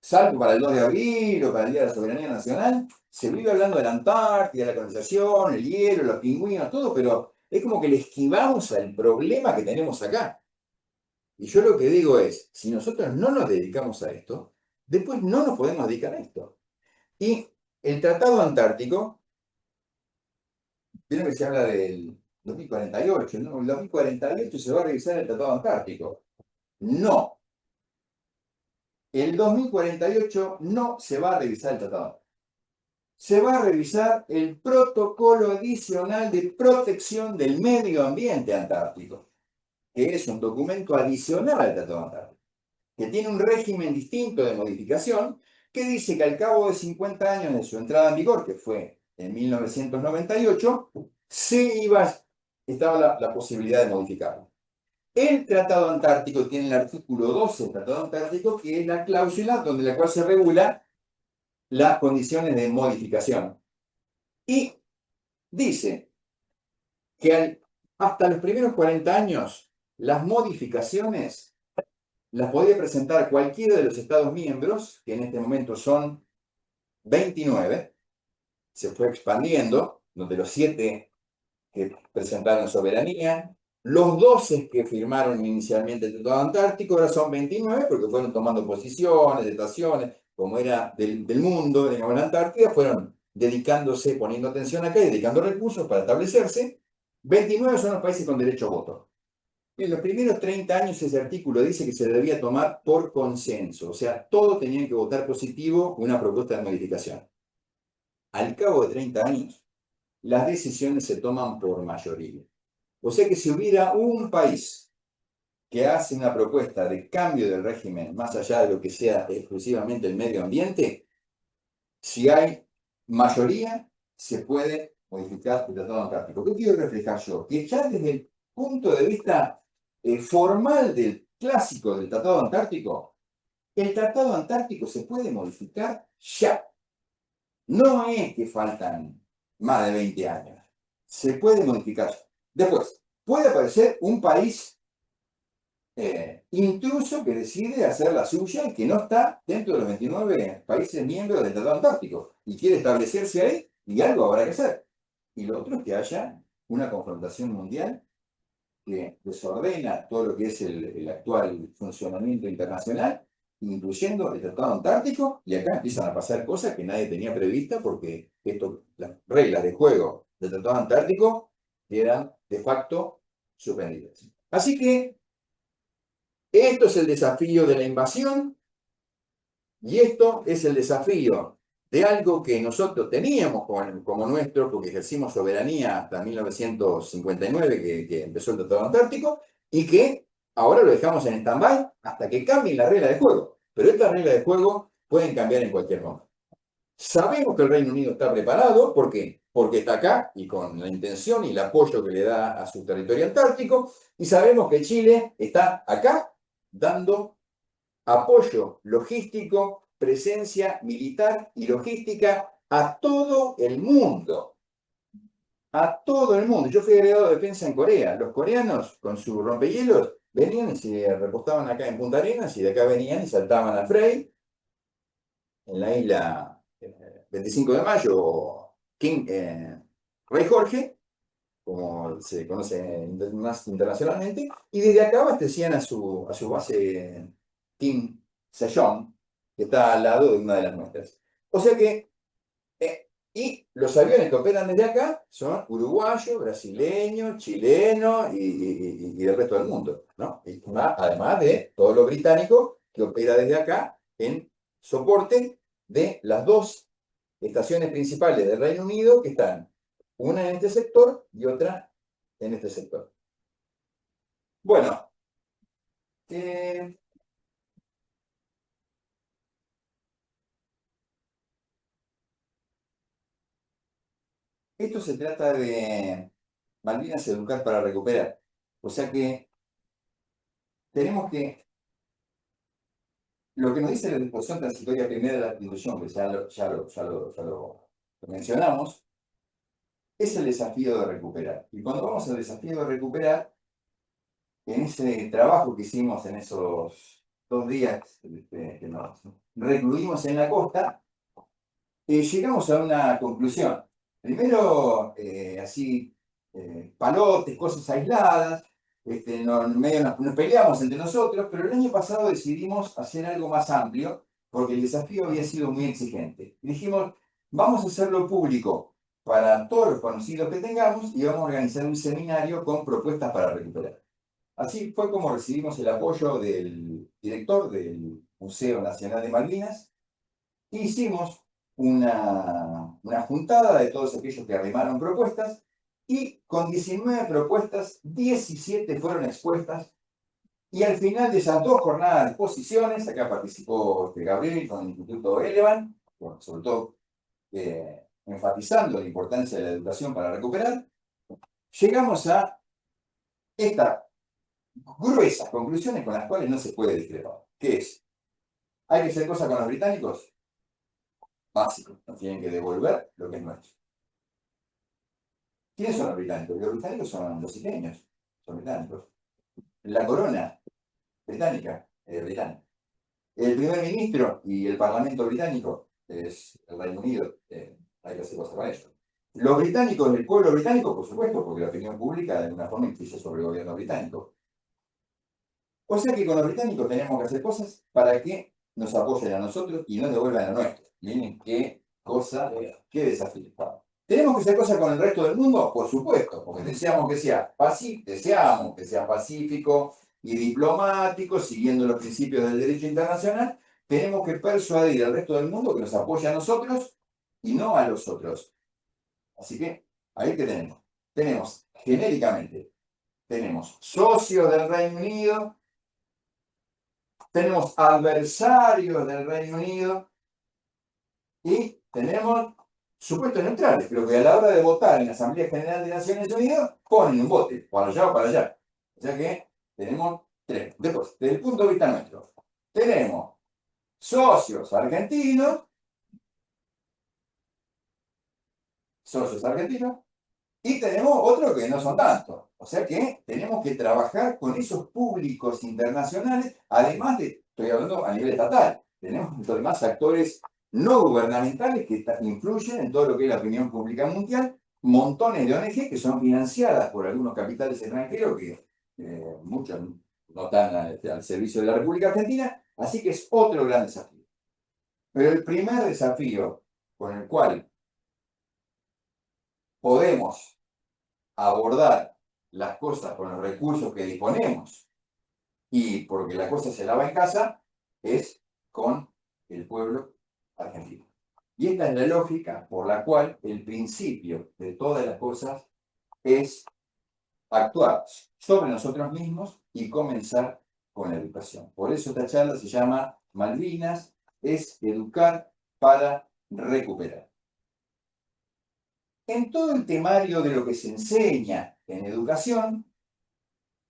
Speaker 1: Salvo para el 2 de abril o para el Día de la Soberanía Nacional, se vive hablando de la Antártida, la condensación, el hielo, los pingüinos, todo, pero es como que le esquivamos al problema que tenemos acá. Y yo lo que digo es, si nosotros no nos dedicamos a esto, después no nos podemos dedicar a esto. Y el Tratado Antártico, primero que se habla del 2048, ¿no? En 2048 se va a revisar el Tratado Antártico. No, el 2048 no se va a revisar el tratado. Se va a revisar el protocolo adicional de protección del medio ambiente antártico, que es un documento adicional al Tratado Antártico, que tiene un régimen distinto de modificación, que dice que al cabo de 50 años de su entrada en vigor, que fue en 1998, estaba la posibilidad de modificarlo. El Tratado Antártico tiene el artículo 12 del Tratado Antártico, que es la cláusula donde la cual se regula las condiciones de modificación. Y dice que hasta los primeros 40 años, las modificaciones las podía presentar cualquiera de los Estados miembros, que en este momento son 29, se fue expandiendo, donde los 7 que presentaron soberanía, los 12 que firmaron inicialmente el Tratado Antártico, ahora son 29 porque fueron tomando posiciones, estaciones, como era del mundo, digamos, la Antártida, fueron dedicándose, poniendo atención acá y dedicando recursos para establecerse. 29 son los países con derecho a voto. En los primeros 30 años ese artículo dice que se debía tomar por consenso, o sea, todos tenían que votar positivo una propuesta de modificación. Al cabo de 30 años, las decisiones se toman por mayoría. O sea que si hubiera un país que hace una propuesta de cambio del régimen, más allá de lo que sea exclusivamente el medio ambiente, si hay mayoría, se puede modificar el Tratado Antártico. ¿Qué quiero reflejar yo? Que ya desde el punto de vista formal del clásico del Tratado Antártico, el Tratado Antártico se puede modificar ya. No es que faltan más de 20 años. Se puede modificar. Después, puede aparecer un país intruso que decide hacer la suya y que no está dentro de los 29 países miembros del Tratado Antártico y quiere establecerse ahí y algo habrá que hacer. Y lo otro es que haya una confrontación mundial que desordena todo lo que es el actual funcionamiento internacional, incluyendo el Tratado Antártico, y acá empiezan a pasar cosas que nadie tenía prevista porque las reglas de juego del Tratado Antártico quedan de facto suspendidas. Así que esto es el desafío de la invasión y esto es el desafío de algo que nosotros teníamos como nuestro, porque ejercimos soberanía hasta 1959, que empezó el Tratado Antártico, y que ahora lo dejamos en stand-by hasta que cambien las reglas de juego. Pero estas reglas de juego pueden cambiar en cualquier momento. Sabemos que el Reino Unido está preparado, ¿por qué? Porque está acá y con la intención y el apoyo que le da a su territorio antártico, y sabemos que Chile está acá dando apoyo logístico, presencia militar y logística a todo el mundo. A todo el mundo. Yo fui agregado de defensa en Corea. Los coreanos, con su rompehielos, venían y se repostaban acá en Punta Arenas y de acá venían y saltaban a Frey, en la isla 25 de Mayo, Rey Jorge, como se conoce más internacionalmente, y desde acá abastecían a su base Kim Sejong, que está al lado de una de las nuestras. O sea que, y los aviones que operan desde acá son uruguayos, brasileños, chilenos y del resto del mundo, ¿no? Y además de todo lo británico que opera desde acá en soporte de las dos estaciones principales del Reino Unido que están, una en este sector y otra en este sector. Bueno, esto se trata de Malvinas educar para recuperar. O sea que tenemos que, lo que nos dice la disposición transitoria primera de la Constitución, que ya lo mencionamos, es el desafío de recuperar. Y cuando vamos al desafío de recuperar, en ese trabajo que hicimos en esos 2 días que nos recluimos en la costa, llegamos a una conclusión. Primero, así, palotes, cosas aisladas, medio nos peleamos entre nosotros, pero el año pasado decidimos hacer algo más amplio porque el desafío había sido muy exigente. Y dijimos, vamos a hacerlo público para todos los conocidos que tengamos y vamos a organizar un seminario con propuestas para recuperar. Así fue como recibimos el apoyo del director del Museo Nacional de Malvinas. Hicimos una juntada de todos aquellos que arrimaron propuestas y con 19 propuestas, 17 fueron expuestas y al final de esas 2 jornadas de exposiciones, acá participó Gabriel con el Instituto Elevan, bueno, sobre todo enfatizando la importancia de la educación para recuperar, llegamos a estas gruesas conclusiones con las cuales no se puede discrepar, que es, ¿hay que hacer cosas con los británicos? Básico, nos tienen que devolver lo que es nuestro. ¿Quiénes son los británicos? Los británicos son los isleños, son británicos. La corona británica es británica. El primer ministro y el parlamento británico es el Reino Unido. Hay que hacer cosas con eso. Los británicos, el pueblo británico, por supuesto, porque la opinión pública de alguna forma influye sobre el gobierno británico. O sea que con los británicos tenemos que hacer cosas para que nos apoyen a nosotros y nos devuelvan a nuestro. Miren qué cosa, qué desafío. ¿Tenemos que hacer cosas con el resto del mundo? Por supuesto, porque deseamos que sea pacífico y diplomático, siguiendo los principios del derecho internacional. Tenemos que persuadir al resto del mundo que nos apoye a nosotros y no a los otros. Así que, ahí que tenemos. Tenemos, genéricamente, tenemos socios del Reino Unido, tenemos adversarios del Reino Unido y tenemos supuestos neutrales, pero que a la hora de votar en la Asamblea General de Naciones Unidas ponen un voto, para allá o para allá. O sea que tenemos 3. Después, desde el punto de vista nuestro, tenemos socios argentinos, y tenemos otros que no son tantos. O sea que tenemos que trabajar con esos públicos internacionales, además de, estoy hablando a nivel estatal, tenemos los demás actores no gubernamentales que influyen en todo lo que es la opinión pública mundial, montones de ONG que son financiadas por algunos capitales extranjeros que muchos no están al servicio de la República Argentina, así que es otro gran desafío. Pero el primer desafío con el cual podemos abordar las cosas con los recursos que disponemos y porque la cosa se lava en casa, es con el pueblo argentino. Y esta es la lógica por la cual el principio de todas las cosas es actuar sobre nosotros mismos y comenzar con la educación. Por eso esta charla se llama Malvinas es educar para recuperar. En todo el temario de lo que se enseña en educación,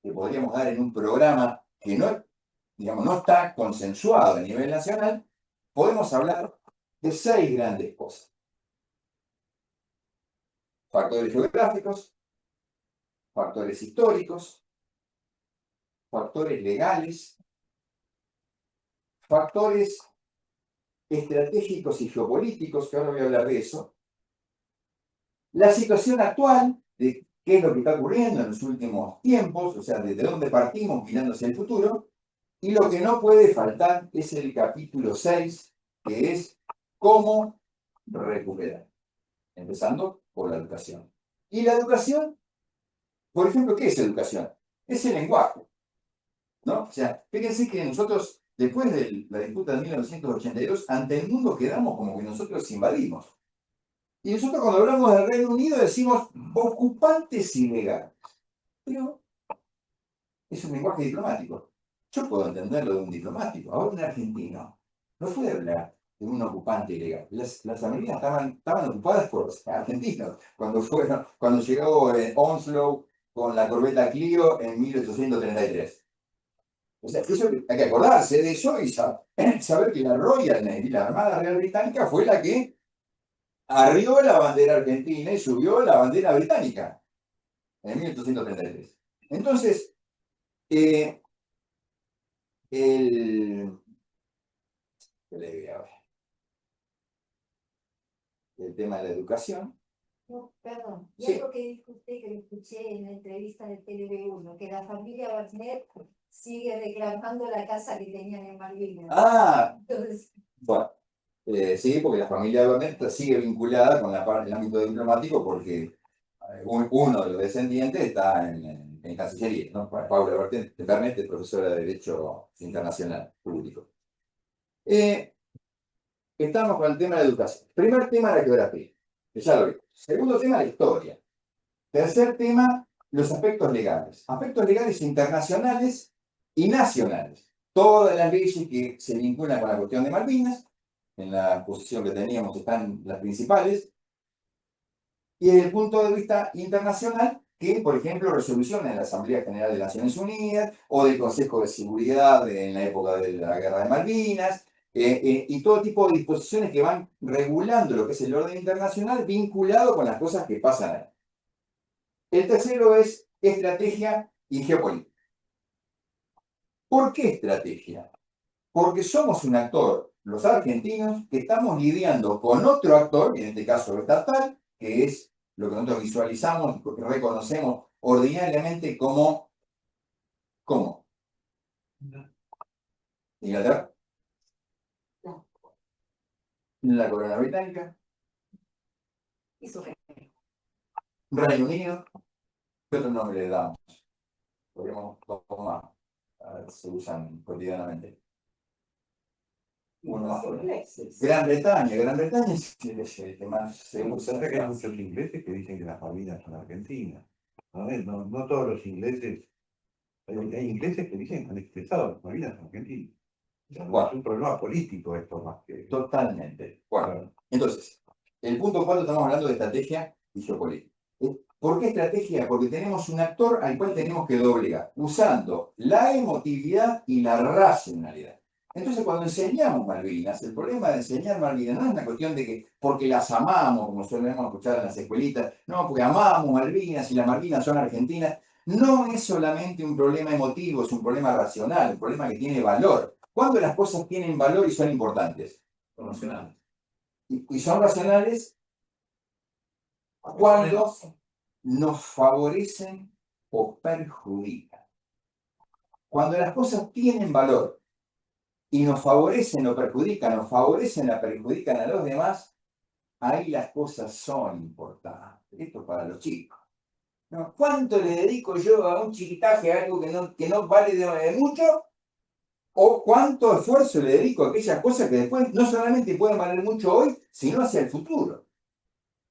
Speaker 1: que podríamos dar en un programa que no, digamos, no está consensuado a nivel nacional, podemos hablar de 6 grandes cosas. Factores geográficos, factores históricos, factores legales, factores estratégicos y geopolíticos, que ahora voy a hablar de eso, la situación actual de qué es lo que está ocurriendo en los últimos tiempos, o sea, desde dónde partimos mirando hacia el futuro, y lo que no puede faltar es el capítulo 6, que es cómo recuperar, empezando por la educación. Y la educación, por ejemplo, ¿qué es educación? Es el lenguaje, ¿no? O sea, fíjense que nosotros, después de la disputa de 1982, ante el mundo quedamos como que nosotros invadimos. Y nosotros cuando hablamos del Reino Unido decimos ocupantes ilegales. Pero es un lenguaje diplomático. Yo puedo entenderlo de un diplomático. Ahora un argentino no puede hablar de un ocupante ilegal. Las Malvinas estaban ocupadas por los argentinos cuando llegó Onslow con la corbeta Clio en 1833. O sea, eso hay que acordarse de eso y saber que la Royal Navy, la Armada Real Británica, fue la que arrió la bandera argentina y subió la bandera británica en 1833. Entonces, el, el tema de la educación.
Speaker 3: No, perdón, y
Speaker 1: Sí.
Speaker 3: algo que dijo usted que lo escuché en la entrevista de TV1, que la familia Barnett sigue reclamando la casa que tenían en Malvinas.
Speaker 1: Ah,
Speaker 3: Entonces,
Speaker 1: Bueno, sí, porque la familia Bernet sigue vinculada con el ámbito diplomático porque uno de los descendientes está en Cancillería, ¿no? Paula Bernet es profesora de Derecho Internacional Público. Estamos con el tema de la educación. Primer tema, la geografía, que ya lo vimos. Segundo tema, la historia. Tercer tema, los aspectos legales. Aspectos legales internacionales y nacionales. Todas las leyes que se vinculan con la cuestión de Malvinas, en la posición que teníamos están las principales. Y desde el punto de vista internacional, que, por ejemplo, resoluciones de la Asamblea General de Naciones Unidas o del Consejo de Seguridad en la época de la Guerra de Malvinas, y todo tipo de disposiciones que van regulando lo que es el orden internacional vinculado con las cosas que pasan ahí. El tercero es estrategia y geopolítica. ¿Por qué estrategia? Porque somos un actor, los argentinos, que estamos lidiando con otro actor, en este caso estatal, que es lo que nosotros visualizamos y reconocemos ordinariamente como ¿cómo? Inglaterra, la corona británica,
Speaker 2: Y su
Speaker 1: Reino Unido. ¿Qué otro nombre le damos? Podríamos tomar, se usan cotidianamente. Uno más. Gran Bretaña, Gran Bretaña es el que más se usa.
Speaker 4: Pasa que hay muchos ingleses que dicen que las Malvinas son argentinas. No todos los ingleses. Hay ingleses que dicen que han expresado que las Malvinas son argentinas. O sea, no
Speaker 1: Bueno.
Speaker 4: es un problema político esto más que.
Speaker 1: Totalmente. Bueno, entonces, el punto 4 estamos hablando de estrategia y geopolítica. ¿Por qué estrategia? Porque tenemos un actor al cual tenemos que doblegar, usando la emotividad y la racionalidad. Entonces, cuando enseñamos Malvinas, el problema de enseñar Malvinas no es una cuestión de que porque las amamos, como solemos escuchar en las escuelitas, no, porque amamos Malvinas y las Malvinas son argentinas. No es solamente un problema emotivo, es un problema racional, un problema que tiene valor. ¿Cuándo las cosas tienen valor y son importantes? Son racionales. Y son racionales cuando nos favorecen o perjudican. Cuando las cosas tienen valor y nos favorecen o perjudican, nos favorecen o perjudican a los demás, ahí las cosas son importantes. Esto para los chicos. ¿No? ¿Cuánto le dedico yo a un chiquitaje, a algo que no vale de mucho? ¿O cuánto esfuerzo le dedico a aquellas cosas que después no solamente pueden valer mucho hoy, sino hacia el futuro?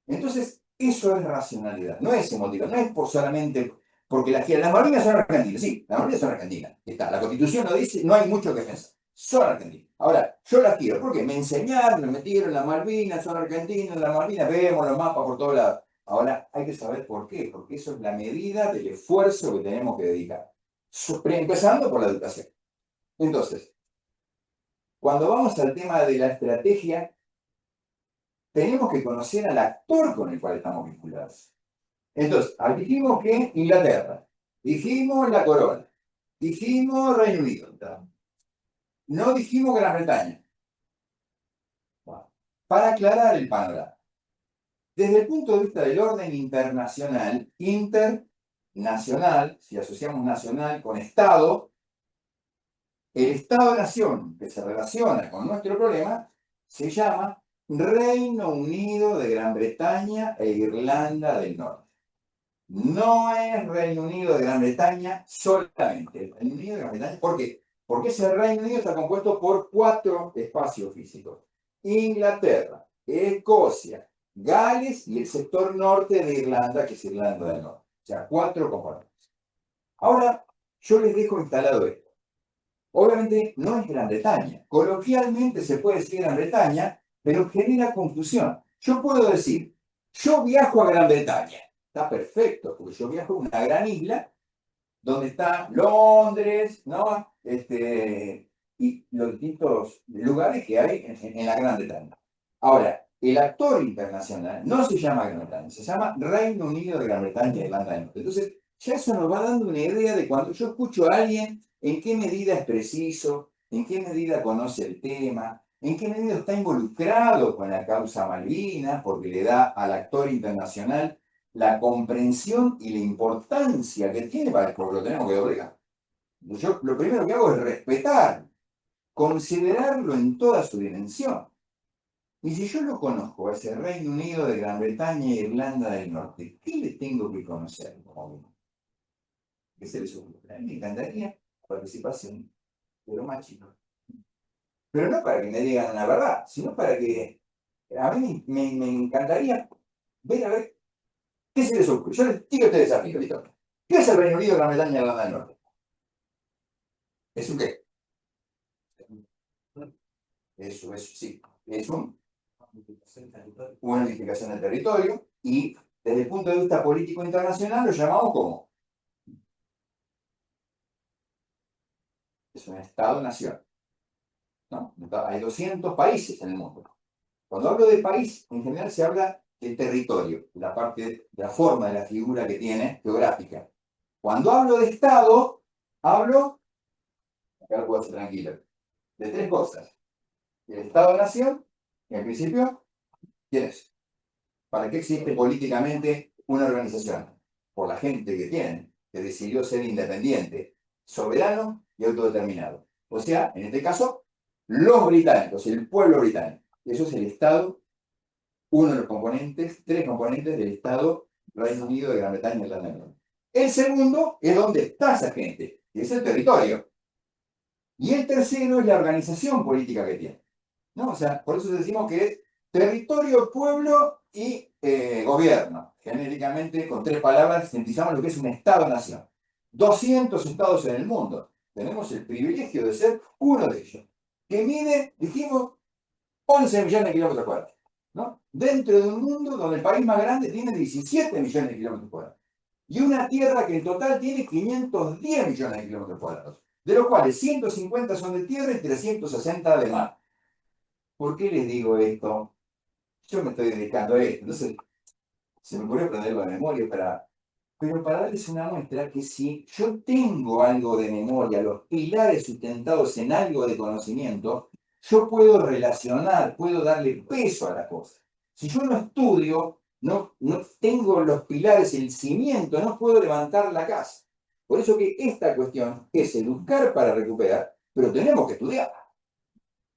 Speaker 1: Entonces, eso es racionalidad, no es emotivo, no es por solamente porque las Malvinas son argentinas, sí, las Malvinas son argentinas, está, la Constitución lo dice, no hay mucho que pensar, son argentinas. Ahora, yo las quiero, porque me enseñaron, me metieron las Malvinas, son argentinas, las Malvinas, vemos los mapas por todos lados. Ahora, hay que saber por qué, porque eso es la medida del esfuerzo que tenemos que dedicar, empezando por la educación. Entonces, cuando vamos al tema de la estrategia, tenemos que conocer al actor con el cual estamos vinculados. Entonces, dijimos que Inglaterra, dijimos la corona, dijimos Reino Unido, no dijimos Gran Bretaña. Bueno, para aclarar el panorama, desde el punto de vista del orden internacional, internacional, si asociamos nacional con Estado, el Estado-nación que se relaciona con nuestro problema se llama Reino Unido de Gran Bretaña e Irlanda del Norte. No es Reino Unido de Gran Bretaña solamente. El Reino Unido de Gran Bretaña, ¿por qué? Porque ese Reino Unido está compuesto por 4 espacios físicos. Inglaterra, Escocia, Gales y el sector norte de Irlanda, que es Irlanda del Norte. O sea, 4 componentes. Ahora, yo les dejo instalado esto. Obviamente no es Gran Bretaña. Coloquialmente se puede decir Gran Bretaña, pero genera confusión. Yo puedo decir, yo viajo a Gran Bretaña. Está perfecto, porque yo viajo a una gran isla donde está Londres, ¿no? Y los distintos lugares que hay en la Gran Bretaña. Ahora, el actor internacional no se llama Gran Bretaña, se llama Reino Unido de Gran Bretaña y Irlanda del Norte. Entonces, ya eso nos va dando una idea de cuando yo escucho a alguien, en qué medida es preciso, en qué medida conoce el tema, en qué medida está involucrado con la causa Malvinas, porque le da al actor internacional la comprensión y la importancia que tiene para el pueblo. Lo tenemos que doblegar. Yo lo primero que hago es respetar considerarlo en toda su dimensión. Y si yo lo conozco a ese Reino Unido de Gran Bretaña e Irlanda del Norte, ¿qué le tengo que conocer? ¿Qué se les ocurre? A mí me encantaría participación, pero más chico. Pero no para que me digan la verdad, sino para que a mí me encantaría ver a ver qué se les ocurre. Yo les tiro este desafío, ¿listo? ¿Qué es el Reino Unido de Gran Bretaña e Irlanda del Norte? ¿Es un qué? Eso, sí. Es una unificación del territorio y desde el punto de vista político internacional lo llamamos como es un Estado-nación, ¿no? Hay 200 países en el mundo. Cuando hablo de país, en general se habla del territorio, la parte de la forma de la figura que tiene geográfica. Cuando hablo de Estado, hablo, acá lo puedo hacer tranquilo, de tres cosas. El Estado-nación, que en principio, ¿quién es? ¿Para qué existe políticamente una organización? Por la gente que tiene, que decidió ser independiente, soberano y autodeterminado. O sea, en este caso, los británicos, el pueblo británico. Eso es el Estado, uno de los componentes, tres componentes del Estado Reino Unido de Gran Bretaña y Irlanda del Norte. El segundo es donde está esa gente, que es el territorio. Y el tercero es la organización política que tiene, ¿no? O sea, por eso decimos que es territorio, pueblo y gobierno. Genéricamente, con tres palabras, sintetizamos lo que es un Estado-nación. 200 estados en el mundo. Tenemos el privilegio de ser uno de ellos, que mide, dijimos, 11 millones de kilómetros cuadrados, ¿no? Dentro de un mundo donde el país más grande tiene 17 millones de kilómetros cuadrados. Y una tierra que en total tiene 510 millones de kilómetros cuadrados, de los cuales 150 son de tierra y 360 de mar. ¿Por qué les digo esto? Yo me estoy dedicando a esto, entonces se me ocurrió aprenderlo de memoria pero para darles una muestra que si yo tengo algo de memoria, los pilares sustentados en algo de conocimiento, yo puedo relacionar, puedo darle peso a la cosa. Si yo no estudio, no tengo los pilares, el cimiento, no puedo levantar la casa. Por eso que esta cuestión es educar para recuperar, pero tenemos que estudiar.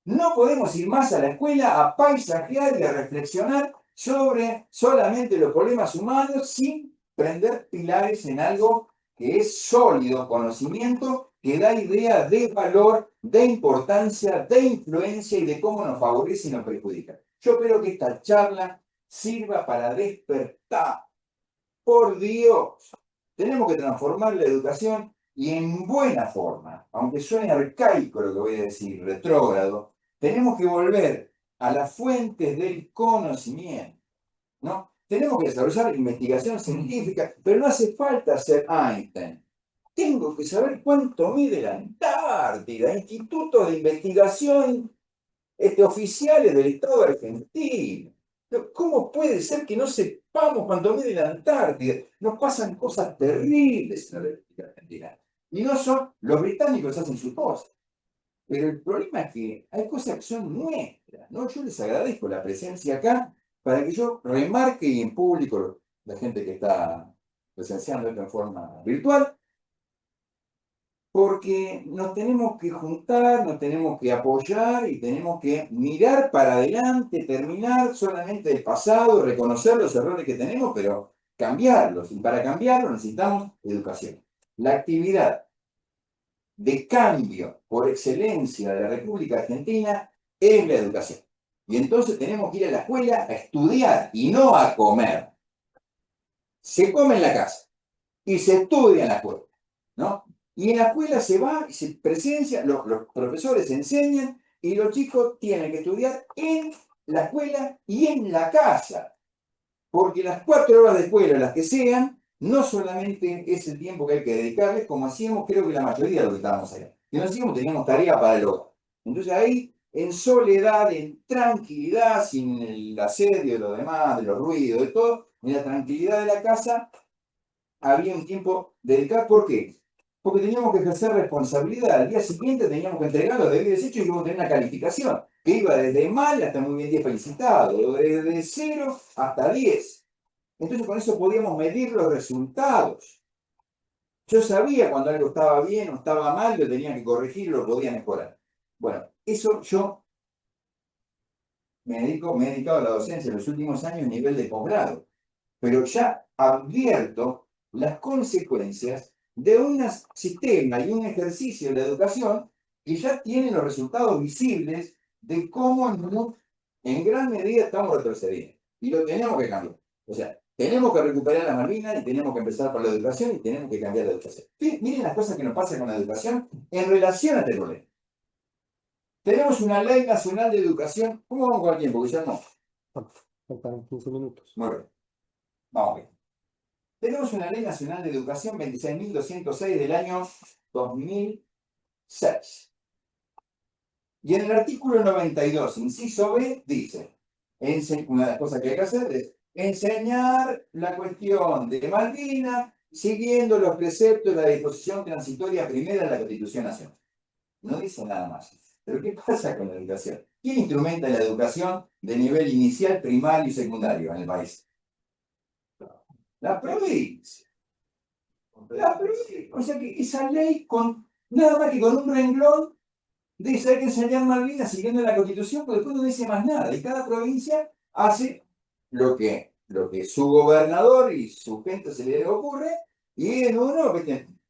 Speaker 1: No podemos ir más a la escuela a paisajear y a reflexionar sobre solamente los problemas humanos sin prender pilares en algo que es sólido, conocimiento que da idea de valor, de importancia, de influencia y de cómo nos favorece y nos perjudica. Yo espero que esta charla sirva para despertar. Por Dios, tenemos que transformar la educación y en buena forma, aunque suene arcaico lo que voy a decir, retrógrado, tenemos que volver a las fuentes del conocimiento, ¿no? Tenemos que desarrollar investigación científica, pero no hace falta ser Einstein. Tengo que saber cuánto mide la Antártida, institutos de investigación oficiales del Estado argentino. ¿Cómo puede ser que no sepamos cuánto mide la Antártida? Nos pasan cosas terribles en la República Argentina. Y no son, los británicos hacen sus cosas. Pero el problema es que hay cosas que son nuestras, ¿no? Yo les agradezco la presencia acá para que yo remarque y en público, la gente que está presenciando esto en forma virtual, porque nos tenemos que juntar, nos tenemos que apoyar y tenemos que mirar para adelante, terminar solamente del pasado, reconocer los errores que tenemos, pero cambiarlos. Y para cambiarlos necesitamos educación. La actividad de cambio por excelencia de la República Argentina es la educación. Y entonces tenemos que ir a la escuela a estudiar y no a comer. Se come en la casa y se estudia en la escuela, ¿no? Y en la escuela se va y se presencia, los profesores enseñan y los chicos tienen que estudiar en la escuela y en la casa. Porque las 4 horas de escuela, las que sean, no solamente es el tiempo que hay que dedicarles, como hacíamos creo que la mayoría de los que estábamos allá. Que no hacíamos, teníamos tarea para el hogar. Entonces ahí, en soledad, en tranquilidad, sin el asedio de lo demás, de los ruidos, de todo, en la tranquilidad de la casa, había un tiempo dedicado. ¿Por qué? Porque teníamos que ejercer responsabilidad. Al día siguiente teníamos que entregar los deberes hechos y íbamos a tener una calificación que iba desde mal hasta muy bien 10 felicitado, desde 0 hasta 10. Entonces con eso podíamos medir los resultados. Yo sabía cuando algo estaba bien o estaba mal, lo tenía que corregir, lo podía mejorar. Bueno, eso yo me he dedicado a la docencia en los últimos años a nivel de posgrado, pero ya advierto las consecuencias de un sistema y un ejercicio de la educación que ya tiene los resultados visibles de cómo en gran medida estamos retrocediendo. Y lo tenemos que cambiar. O sea, tenemos que recuperar las Malvinas y tenemos que empezar por la educación y tenemos que cambiar la educación. Miren las cosas que nos pasan con la educación en relación a este problema. Tenemos una ley nacional de educación. ¿Cómo vamos con el tiempo, Guillermo?
Speaker 5: Faltan 15 minutos.
Speaker 1: Muy bien. Vamos bien. Tenemos una ley nacional de educación 26.206 del año 2006. Y en el artículo 92, inciso B, dice, una de las cosas que hay que hacer es enseñar la cuestión de Malvinas siguiendo los preceptos de la disposición transitoria primera de la Constitución Nacional. No dice nada más. Pero ¿qué pasa con la educación? ¿Quién instrumenta la educación de nivel inicial, primario y secundario en el país? La provincia. La provincia. O sea que esa ley, nada más que con un renglón, dice hay que enseñar Malvinas siguiendo la Constitución, porque después no dice más nada. Y cada provincia hace lo que su gobernador y su gente se les ocurre, y en uno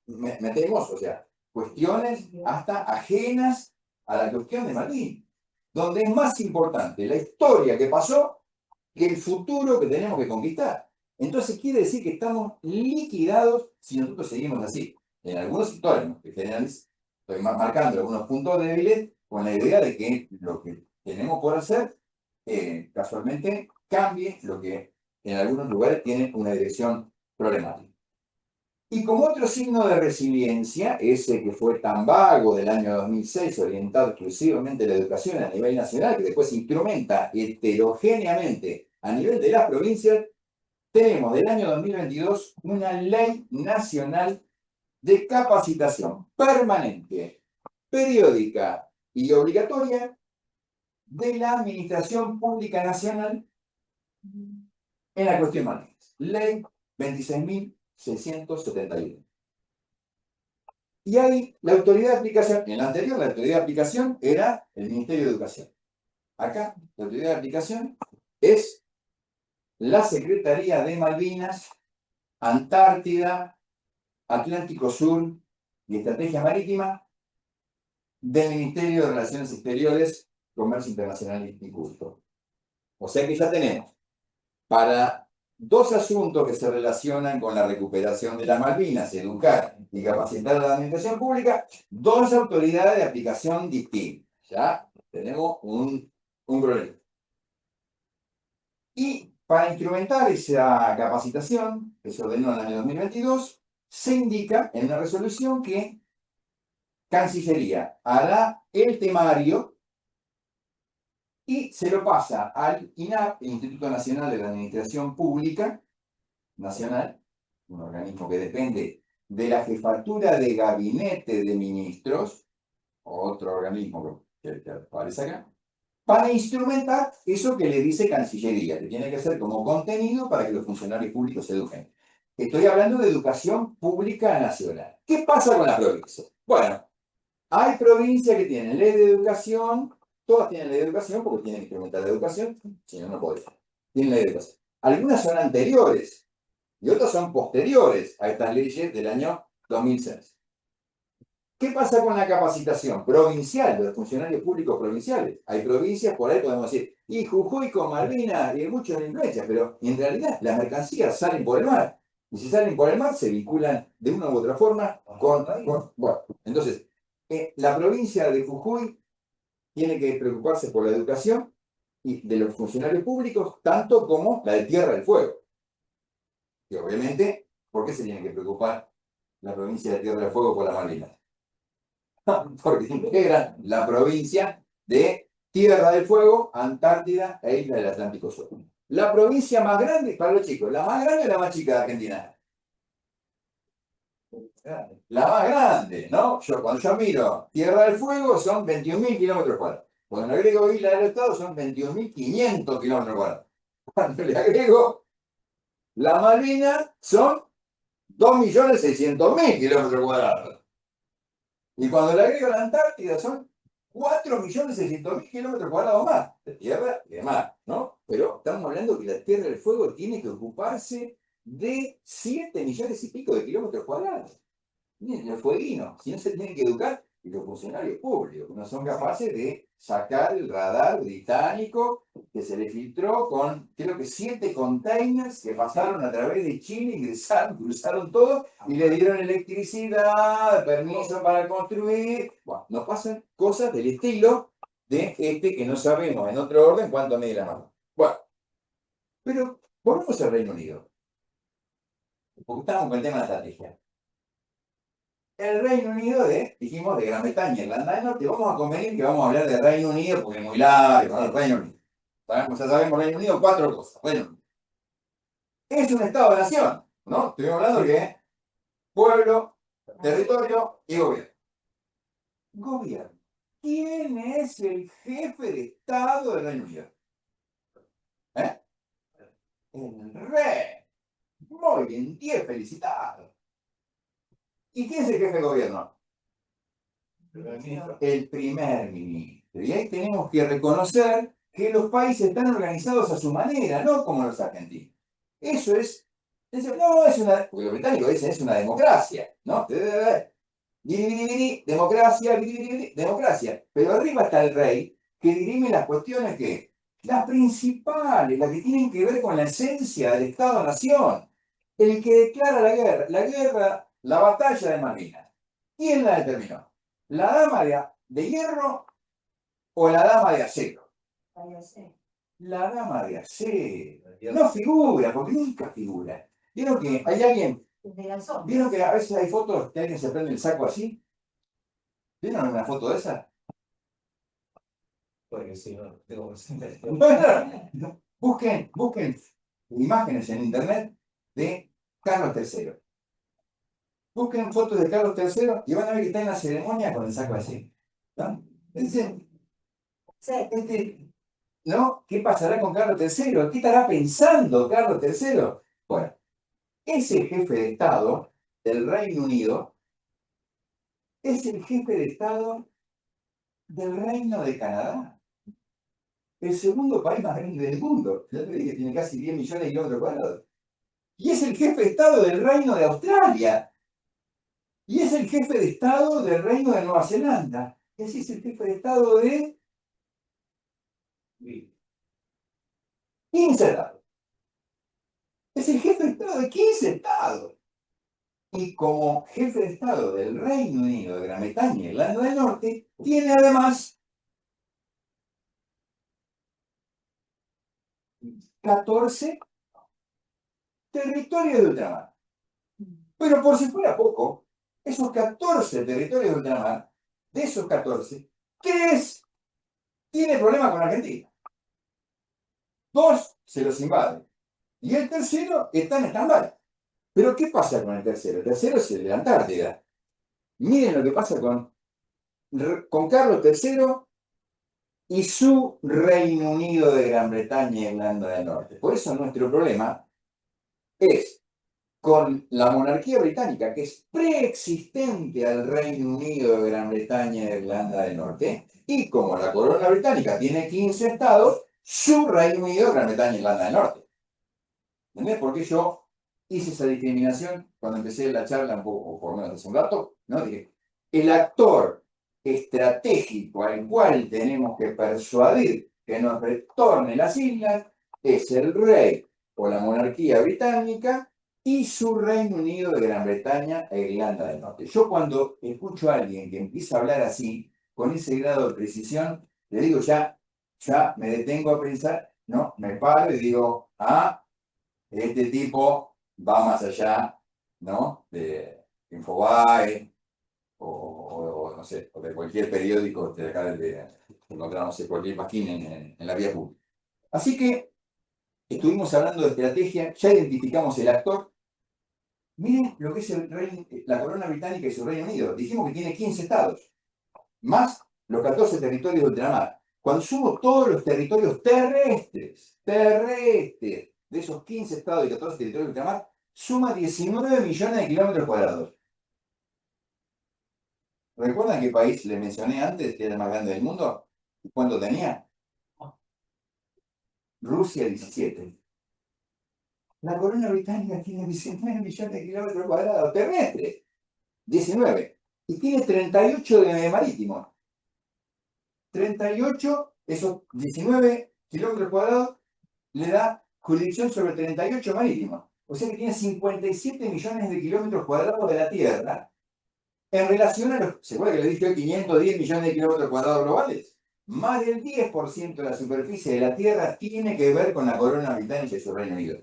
Speaker 1: metemos, o sea, cuestiones hasta ajenas a la cuestión de Malvinas, donde es más importante la historia que pasó que el futuro que tenemos que conquistar. Entonces quiere decir que estamos liquidados si nosotros seguimos así. En algunos sectores, ¿no? En general, estoy marcando algunos puntos débiles con la idea de que lo que tenemos por hacer casualmente cambie lo que en algunos lugares tiene una dirección problemática. Y como otro signo de resiliencia, ese que fue tan vago del año 2006, orientado exclusivamente a la educación a nivel nacional, que después se instrumenta heterogéneamente a nivel de las provincias, tenemos del año 2022 una ley nacional de capacitación permanente, periódica y obligatoria de la Administración Pública Nacional en la cuestión Malvinas. Ley 26.671. Y ahí la autoridad de aplicación, en la anterior la autoridad de aplicación era el Ministerio de Educación. Acá la autoridad de aplicación es la Secretaría de Malvinas, Antártida, Atlántico Sur y Estrategia Marítima del Ministerio de Relaciones Exteriores, Comercio Internacional y Culto. O sea que ya tenemos para dos asuntos que se relacionan con la recuperación de las Malvinas, educar y capacitar a la administración pública, dos autoridades de aplicación distintas. Ya tenemos un problema. Y para instrumentar esa capacitación, que se ordenó en el año 2022, se indica en una resolución que Cancillería hará el temario y se lo pasa al INAP, el Instituto Nacional de la Administración Pública Nacional, un organismo que depende de la Jefatura de Gabinete de Ministros, otro organismo que aparece acá, para instrumentar eso que le dice Cancillería, que tiene que ser como contenido para que los funcionarios públicos se eduquen. Estoy hablando de educación pública nacional. ¿Qué pasa con la provincia? Bueno, hay provincias que tienen ley de educación, todas tienen ley de educación porque tienen que implementar la educación, si no, no pueden. Tienen ley de educación. Algunas son anteriores y otras son posteriores a estas leyes del año 2006. ¿Qué pasa con la capacitación provincial de los funcionarios públicos provinciales? Hay provincias, por ahí podemos decir, y Jujuy con Malvinas y muchas influencias, pero en realidad las mercancías salen por el mar. Y si salen por el mar, se vinculan de una u otra forma con bueno, entonces, la provincia de Jujuy tiene que preocuparse por la educación y de los funcionarios públicos, tanto como la de Tierra del Fuego. Y obviamente, ¿por qué se tiene que preocupar la provincia de Tierra del Fuego por la Malvinas? Porque integra la provincia de Tierra del Fuego, Antártida e Isla del Atlántico Sur. La provincia más grande, para los chicos, ¿la más grande o la más chica de Argentina? La más grande, ¿no? Cuando yo miro Tierra del Fuego son 21.000 kilómetros cuadrados. Cuando le agrego Isla del Estado son 21.500 kilómetros cuadrados. Cuando le agrego la Malvinas son 2.600.000 kilómetros cuadrados. Y cuando le agrego la Antártida son 4.600.000 kilómetros cuadrados más de tierra y de mar, ¿no? Pero estamos hablando que la Tierra del Fuego tiene que ocuparse de 7 millones y pico de kilómetros cuadrados. Miren, los fueguinos, si no se tienen que educar, y los funcionarios públicos, que no son capaces de sacar el radar británico que se le filtró con, creo que 7 containers que pasaron a través de Chile, ingresaron, cruzaron todo y le dieron electricidad, permiso para construir. Bueno, nos pasan cosas del estilo de este que no sabemos en otro orden cuánto mide la mano. Bueno, pero volvemos al Reino Unido, porque estamos con el tema de la estrategia. El Reino Unido dijimos, de Gran Bretaña, Irlanda del Norte, vamos a convenir que vamos a hablar de Reino Unido porque es muy largo, ¿no? El Reino Unido. Ya sabemos, Reino Unido, 4 cosas. Bueno, es un Estado-nación, ¿no? Estuvimos hablando que pueblo, territorio y gobierno. Gobierno. ¿Quién es el jefe de Estado del Reino Unido? ¿Eh? El rey. Muy bien, 10 felicitados. ¿Y quién es el jefe de gobierno? El primer ministro. Y ahí tenemos que reconocer que los países están organizados a su manera, no como los argentinos. Eso no es una, porque los británicos dicen es una democracia, ¿no? Democracia, democracia. Pero arriba está el rey que dirime las cuestiones que, las principales, las que tienen que ver con la esencia del Estado-Nación. El que declara la batalla de Malvinas. ¿Quién la determinó? ¿La dama de hierro o la dama de acero? La dama de acero. No figura, porque nunca figura. ¿Vieron que hay alguien? ¿Vieron que a veces hay fotos que alguien se prende el saco así? ¿Vieron una foto de esa?
Speaker 6: Porque sí, no, tengo presente.
Speaker 1: Bueno, busquen imágenes en internet de Carlos III. Busquen fotos de Carlos III y van a ver que está en la ceremonia con el saco así. ¿No? ¿No? ¿Qué pasará con Carlos III? ¿Qué estará pensando Carlos III? Bueno, ese jefe de Estado del Reino Unido es el jefe de Estado del Reino de Canadá, el segundo país más grande del mundo. Ya te dije que tiene casi 10 millones de kilómetros cuadrados. Y es el jefe de Estado del Reino de Australia. Y es el jefe de Estado del Reino de Nueva Zelanda. Y así es el jefe de Estado de 15 estados. Es el jefe de Estado de 15 estados. Y como jefe de Estado del Reino Unido, de Gran Bretaña y Irlanda del Norte, tiene además 14 territorios de ultramar. Pero por si fuera poco, esos 14 territorios de ultramar, de esos 14, 3 tienen problemas con Argentina. 2 se los invaden. Y el tercero está en stand-by. Pero ¿qué pasa con el tercero? El tercero es el de la Antártida. Miren lo que pasa con Carlos III y su Reino Unido de Gran Bretaña y Irlanda del Norte. Por eso nuestro problema es con la monarquía británica, que es preexistente al Reino Unido de Gran Bretaña e Irlanda del Norte, y como la corona británica tiene 15 estados, su Reino Unido de Gran Bretaña e Irlanda del Norte. ¿Entendés? Porque yo hice esa discriminación cuando empecé la charla, un poco, o por lo menos hace un rato, ¿no? Dije, el actor estratégico al cual tenemos que persuadir que nos retorne las islas es el rey o la monarquía británica y su Reino Unido de Gran Bretaña e Irlanda del Norte. Yo cuando escucho a alguien que empieza a hablar así, con ese grado de precisión, le digo ya me detengo a pensar, ¿no? Me paro y digo, este tipo va más allá, ¿no? De Infobae o no sé, o de cualquier periódico de acá que encontramos en cualquier página en la vía pública. Así que estuvimos hablando de estrategia, ya identificamos el actor. Miren lo que es la corona británica y su Reino Unido. Dijimos que tiene 15 estados, más los 14 territorios de ultramar. Cuando sumo todos los territorios terrestres, de esos 15 estados y 14 territorios de ultramar, suma 19 millones de kilómetros cuadrados. ¿Recuerdan qué país le mencioné antes que era el más grande del mundo? ¿Y cuánto tenía? Rusia 17. La corona británica tiene 19 millones de kilómetros cuadrados terrestres. 19. Y tiene 38 de marítimo. 38, esos 19 kilómetros cuadrados, le da jurisdicción sobre 38 marítimos. O sea que tiene 57 millones de kilómetros cuadrados de la Tierra en relación a los, ¿se acuerda que le dije hoy 510 millones de kilómetros cuadrados globales? Más del 10% de la superficie de la Tierra tiene que ver con la corona británica y su Reino Unido.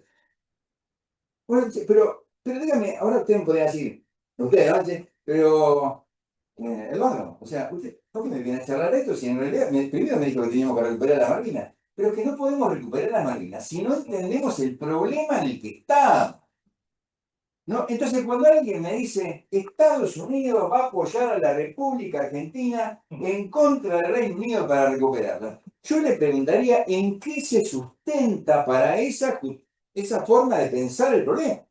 Speaker 1: Bueno, pero dígame, ahora usted me podría decir, usted, ¿no? Pero, Eduardo, o sea, usted, ¿por qué me viene a charlar esto si en realidad primero me dijo que teníamos que recuperar la Malvinas? Pero que no podemos recuperar las Malvinas si no entendemos el problema en el que estamos. ¿No? Entonces, cuando alguien me dice Estados Unidos va a apoyar a la República Argentina en contra del Reino Unido para recuperarla, yo le preguntaría en qué se sustenta para esa forma de pensar el problema.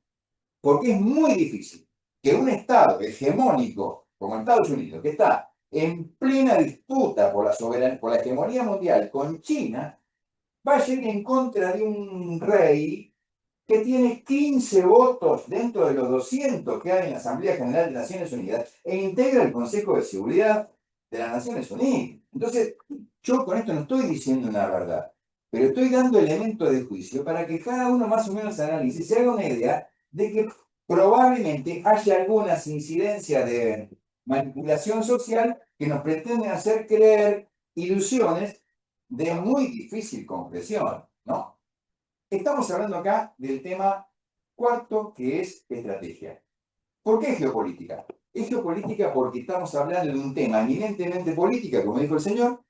Speaker 1: Porque es muy difícil que un Estado hegemónico como Estados Unidos, que está en plena disputa por la hegemonía mundial con China, vaya a ir en contra de un rey que tiene 15 votos dentro de los 200 que hay en la Asamblea General de Naciones Unidas e integra el Consejo de Seguridad de las Naciones Unidas. Entonces, yo con esto no estoy diciendo una verdad, pero estoy dando elementos de juicio para que cada uno más o menos analice y se haga una idea de que probablemente haya algunas incidencias de manipulación social que nos pretenden hacer creer ilusiones de muy difícil concreción, ¿no? Estamos hablando acá del tema cuarto, que es estrategia. ¿Por qué geopolítica? Es geopolítica porque estamos hablando de un tema eminentemente política, como dijo el señor,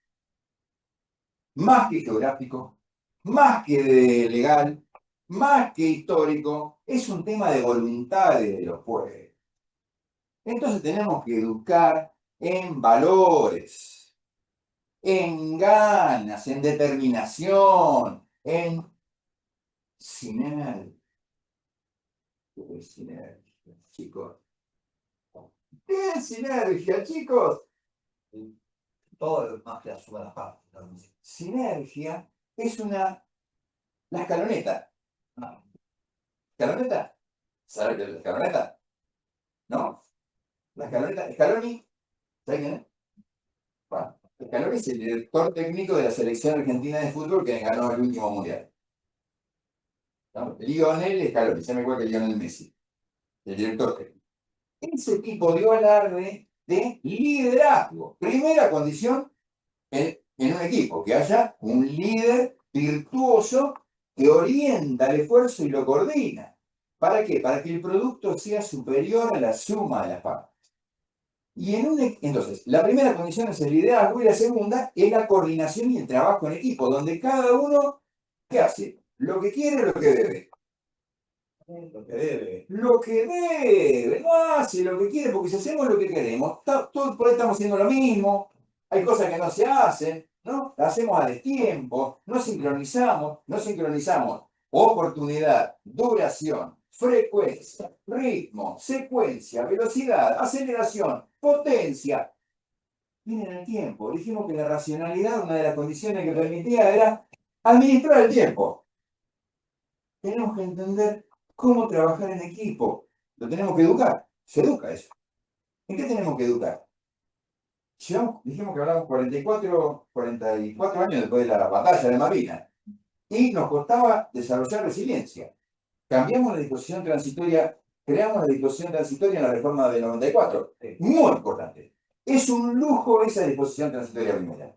Speaker 1: más que geográfico, más que legal, más que histórico, es un tema de voluntades de los pueblos. Entonces tenemos que educar en valores, en ganas, en determinación, en sinergia. ¿Qué es sinergia, chicos? ¿Qué es sinergia, chicos?
Speaker 6: Todo lo más que la suma de las partes. ¿No?
Speaker 1: Sinergia es la escaloneta.
Speaker 6: No.
Speaker 1: ¿Escaloneta? ¿Sabe qué es la escaloneta? ¿No? La escaloneta, Scaloni, ¿sabe quién es? Bueno, Scaloni es el director técnico de la selección argentina de fútbol que ganó el último mundial. ¿No? Lionel Scaloni, se me acuerda que Lionel Messi, el director técnico. Ese tipo dio alarde de liderazgo. Primera condición en un equipo, que haya un líder virtuoso que orienta el esfuerzo y lo coordina. ¿Para qué? Para que el producto sea superior a la suma de las partes. Y entonces, la primera condición es el liderazgo y la segunda es la coordinación y el trabajo en equipo, donde cada uno, ¿qué hace? Lo que quiere, lo que debe.
Speaker 6: Lo que debe.
Speaker 1: Lo que debe, no hace lo que quiere, porque si hacemos lo que queremos, todos por ahí estamos haciendo lo mismo, hay cosas que no se hacen, ¿no? Las hacemos a destiempo, no sincronizamos oportunidad, duración, frecuencia, ritmo, secuencia, velocidad, aceleración, potencia. Miren el tiempo, dijimos que la racionalidad, una de las condiciones que permitía era administrar el tiempo. Tenemos que entender cómo trabajar en equipo. Lo tenemos que educar. Se educa eso. ¿En qué tenemos que educar? Dijimos que hablamos 44 años después de la batalla de Malvinas. Y nos costaba desarrollar resiliencia. Cambiamos la disposición transitoria, creamos la disposición transitoria en la reforma del 94. Muy importante. Es un lujo esa disposición transitoria primera.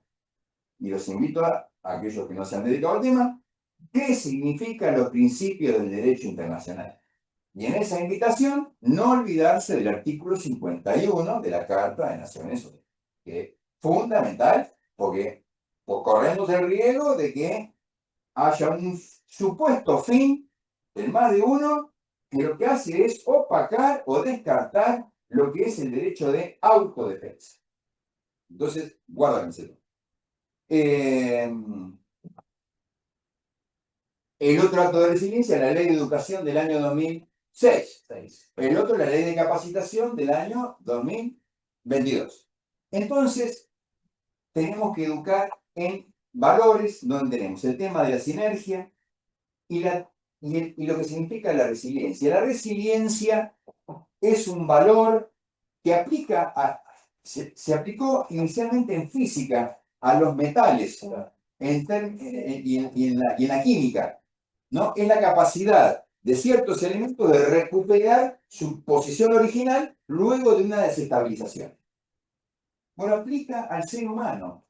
Speaker 1: Y los invito a aquellos que no se han dedicado al tema, ¿qué significan los principios del derecho internacional? Y en esa invitación, no olvidarse del artículo 51 de la Carta de Naciones Unidas, que es fundamental porque corremos el riesgo de que haya un supuesto fin en más de uno que lo que hace es opacar o descartar lo que es el derecho de autodefensa. Entonces, guárdenselo. El otro acto de resiliencia, la Ley de Educación del año 2006. El otro, la Ley de Capacitación del año 2000. 22. Entonces, tenemos que educar en valores donde tenemos el tema de la sinergia y lo que significa la resiliencia. La resiliencia es un valor que se aplicó inicialmente en física a los metales y en la química, ¿no? Es la capacidad de ciertos elementos de recuperar su posición original luego de una desestabilización. Bueno, aplica al ser humano.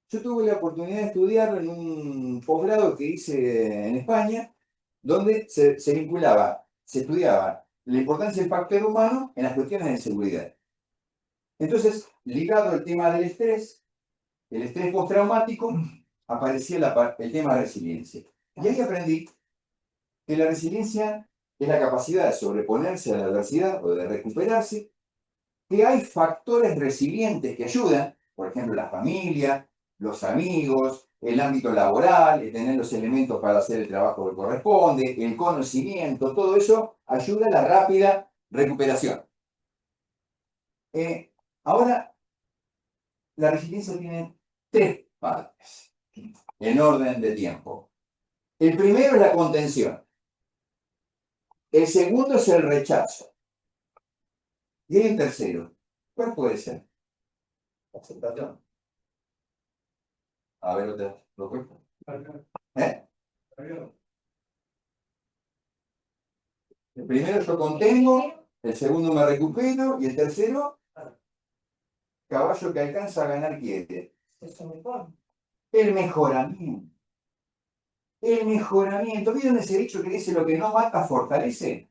Speaker 1: Yo tuve la oportunidad de estudiarlo en un posgrado que hice en España, donde se estudiaba la importancia del factor humano en las cuestiones de seguridad. Entonces, ligado al tema del estrés, el estrés postraumático, aparecía el tema de resiliencia. Y ahí aprendí que la resiliencia es la capacidad de sobreponerse a la adversidad o de recuperarse, que hay factores resilientes que ayudan, por ejemplo, la familia, los amigos, el ámbito laboral, el tener los elementos para hacer el trabajo que corresponde, el conocimiento, todo eso ayuda a la rápida recuperación. Ahora, la resiliencia tiene 3 partes, en orden de tiempo. El primero es la contención. El segundo es el rechazo. Y hay un tercero. ¿Cuál puede ser?
Speaker 6: Aceptación.
Speaker 1: A ver, lo cuento. ¿Eh? El primero yo contengo, el segundo me recupero y el tercero, caballo que alcanza a ganar quiere.
Speaker 2: Eso mejor.
Speaker 1: El mejoramiento. El mejoramiento. ¿Vieron ese dicho que dice lo que no mata fortalece?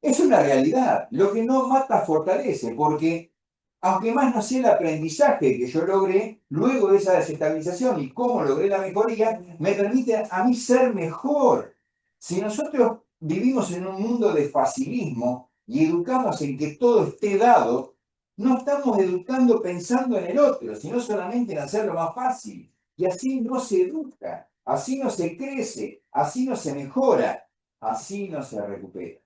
Speaker 1: Es una realidad. Lo que no mata fortalece, porque aunque más no sea el aprendizaje que yo logré luego de esa desestabilización y cómo logré la mejoría, me permite a mí ser mejor. Si nosotros vivimos en un mundo de facilismo y educamos en que todo esté dado, no estamos educando pensando en el otro, sino solamente en hacerlo más fácil. Y así no se educa, así no se crece, así no se mejora, así no se recupera.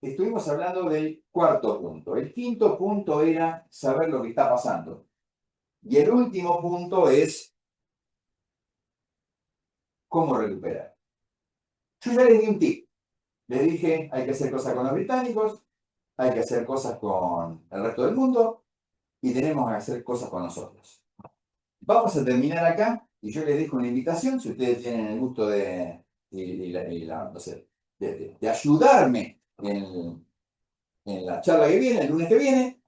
Speaker 1: Estuvimos hablando del 4.º punto. El 5.º punto era saber lo que está pasando. Y el último punto es cómo recuperar. Yo ya les di un tip. Les dije, hay que hacer cosas con los británicos, hay que hacer cosas con el resto del mundo y tenemos que hacer cosas con nosotros. Vamos a terminar acá y yo les dejo una invitación, si ustedes tienen el gusto no sé, de ayudarme en la charla que viene, el lunes que viene,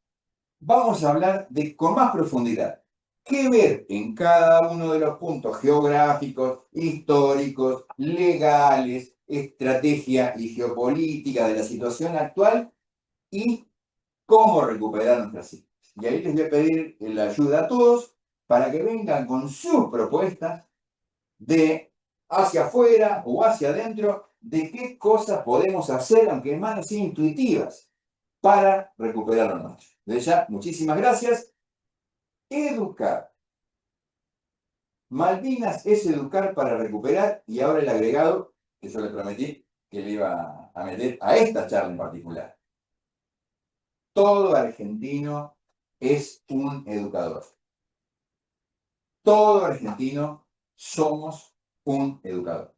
Speaker 1: vamos a hablar con más profundidad. ¿Qué ver en cada uno de los puntos geográficos, históricos, legales, estrategia y geopolítica de la situación actual y cómo recuperar nuestras islas? Y ahí les voy a pedir la ayuda a todos para que vengan con sus propuestas de hacia afuera o hacia adentro, de qué cosas podemos hacer, aunque más no sean intuitivas, para recuperar lo nuestro. De ya, muchísimas gracias. Educar. Malvinas es educar para recuperar y ahora el agregado que yo le prometí que le iba a meter a esta charla en particular. Todo argentino es un educador. Todo argentino somos un educador.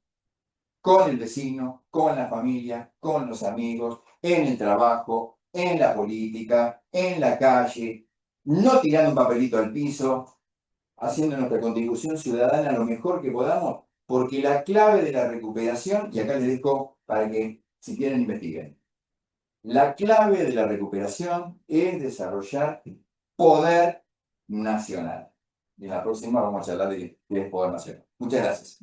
Speaker 1: Con el vecino, con la familia, con los amigos, en el trabajo, en la política, en la calle, no tirando un papelito al piso, haciendo nuestra contribución ciudadana lo mejor que podamos, porque la clave de la recuperación, y acá les dejo para que si quieren investiguen, la clave de la recuperación es desarrollar poder nacional. Y en la próxima vamos a charlar de poder nacional. Muchas gracias.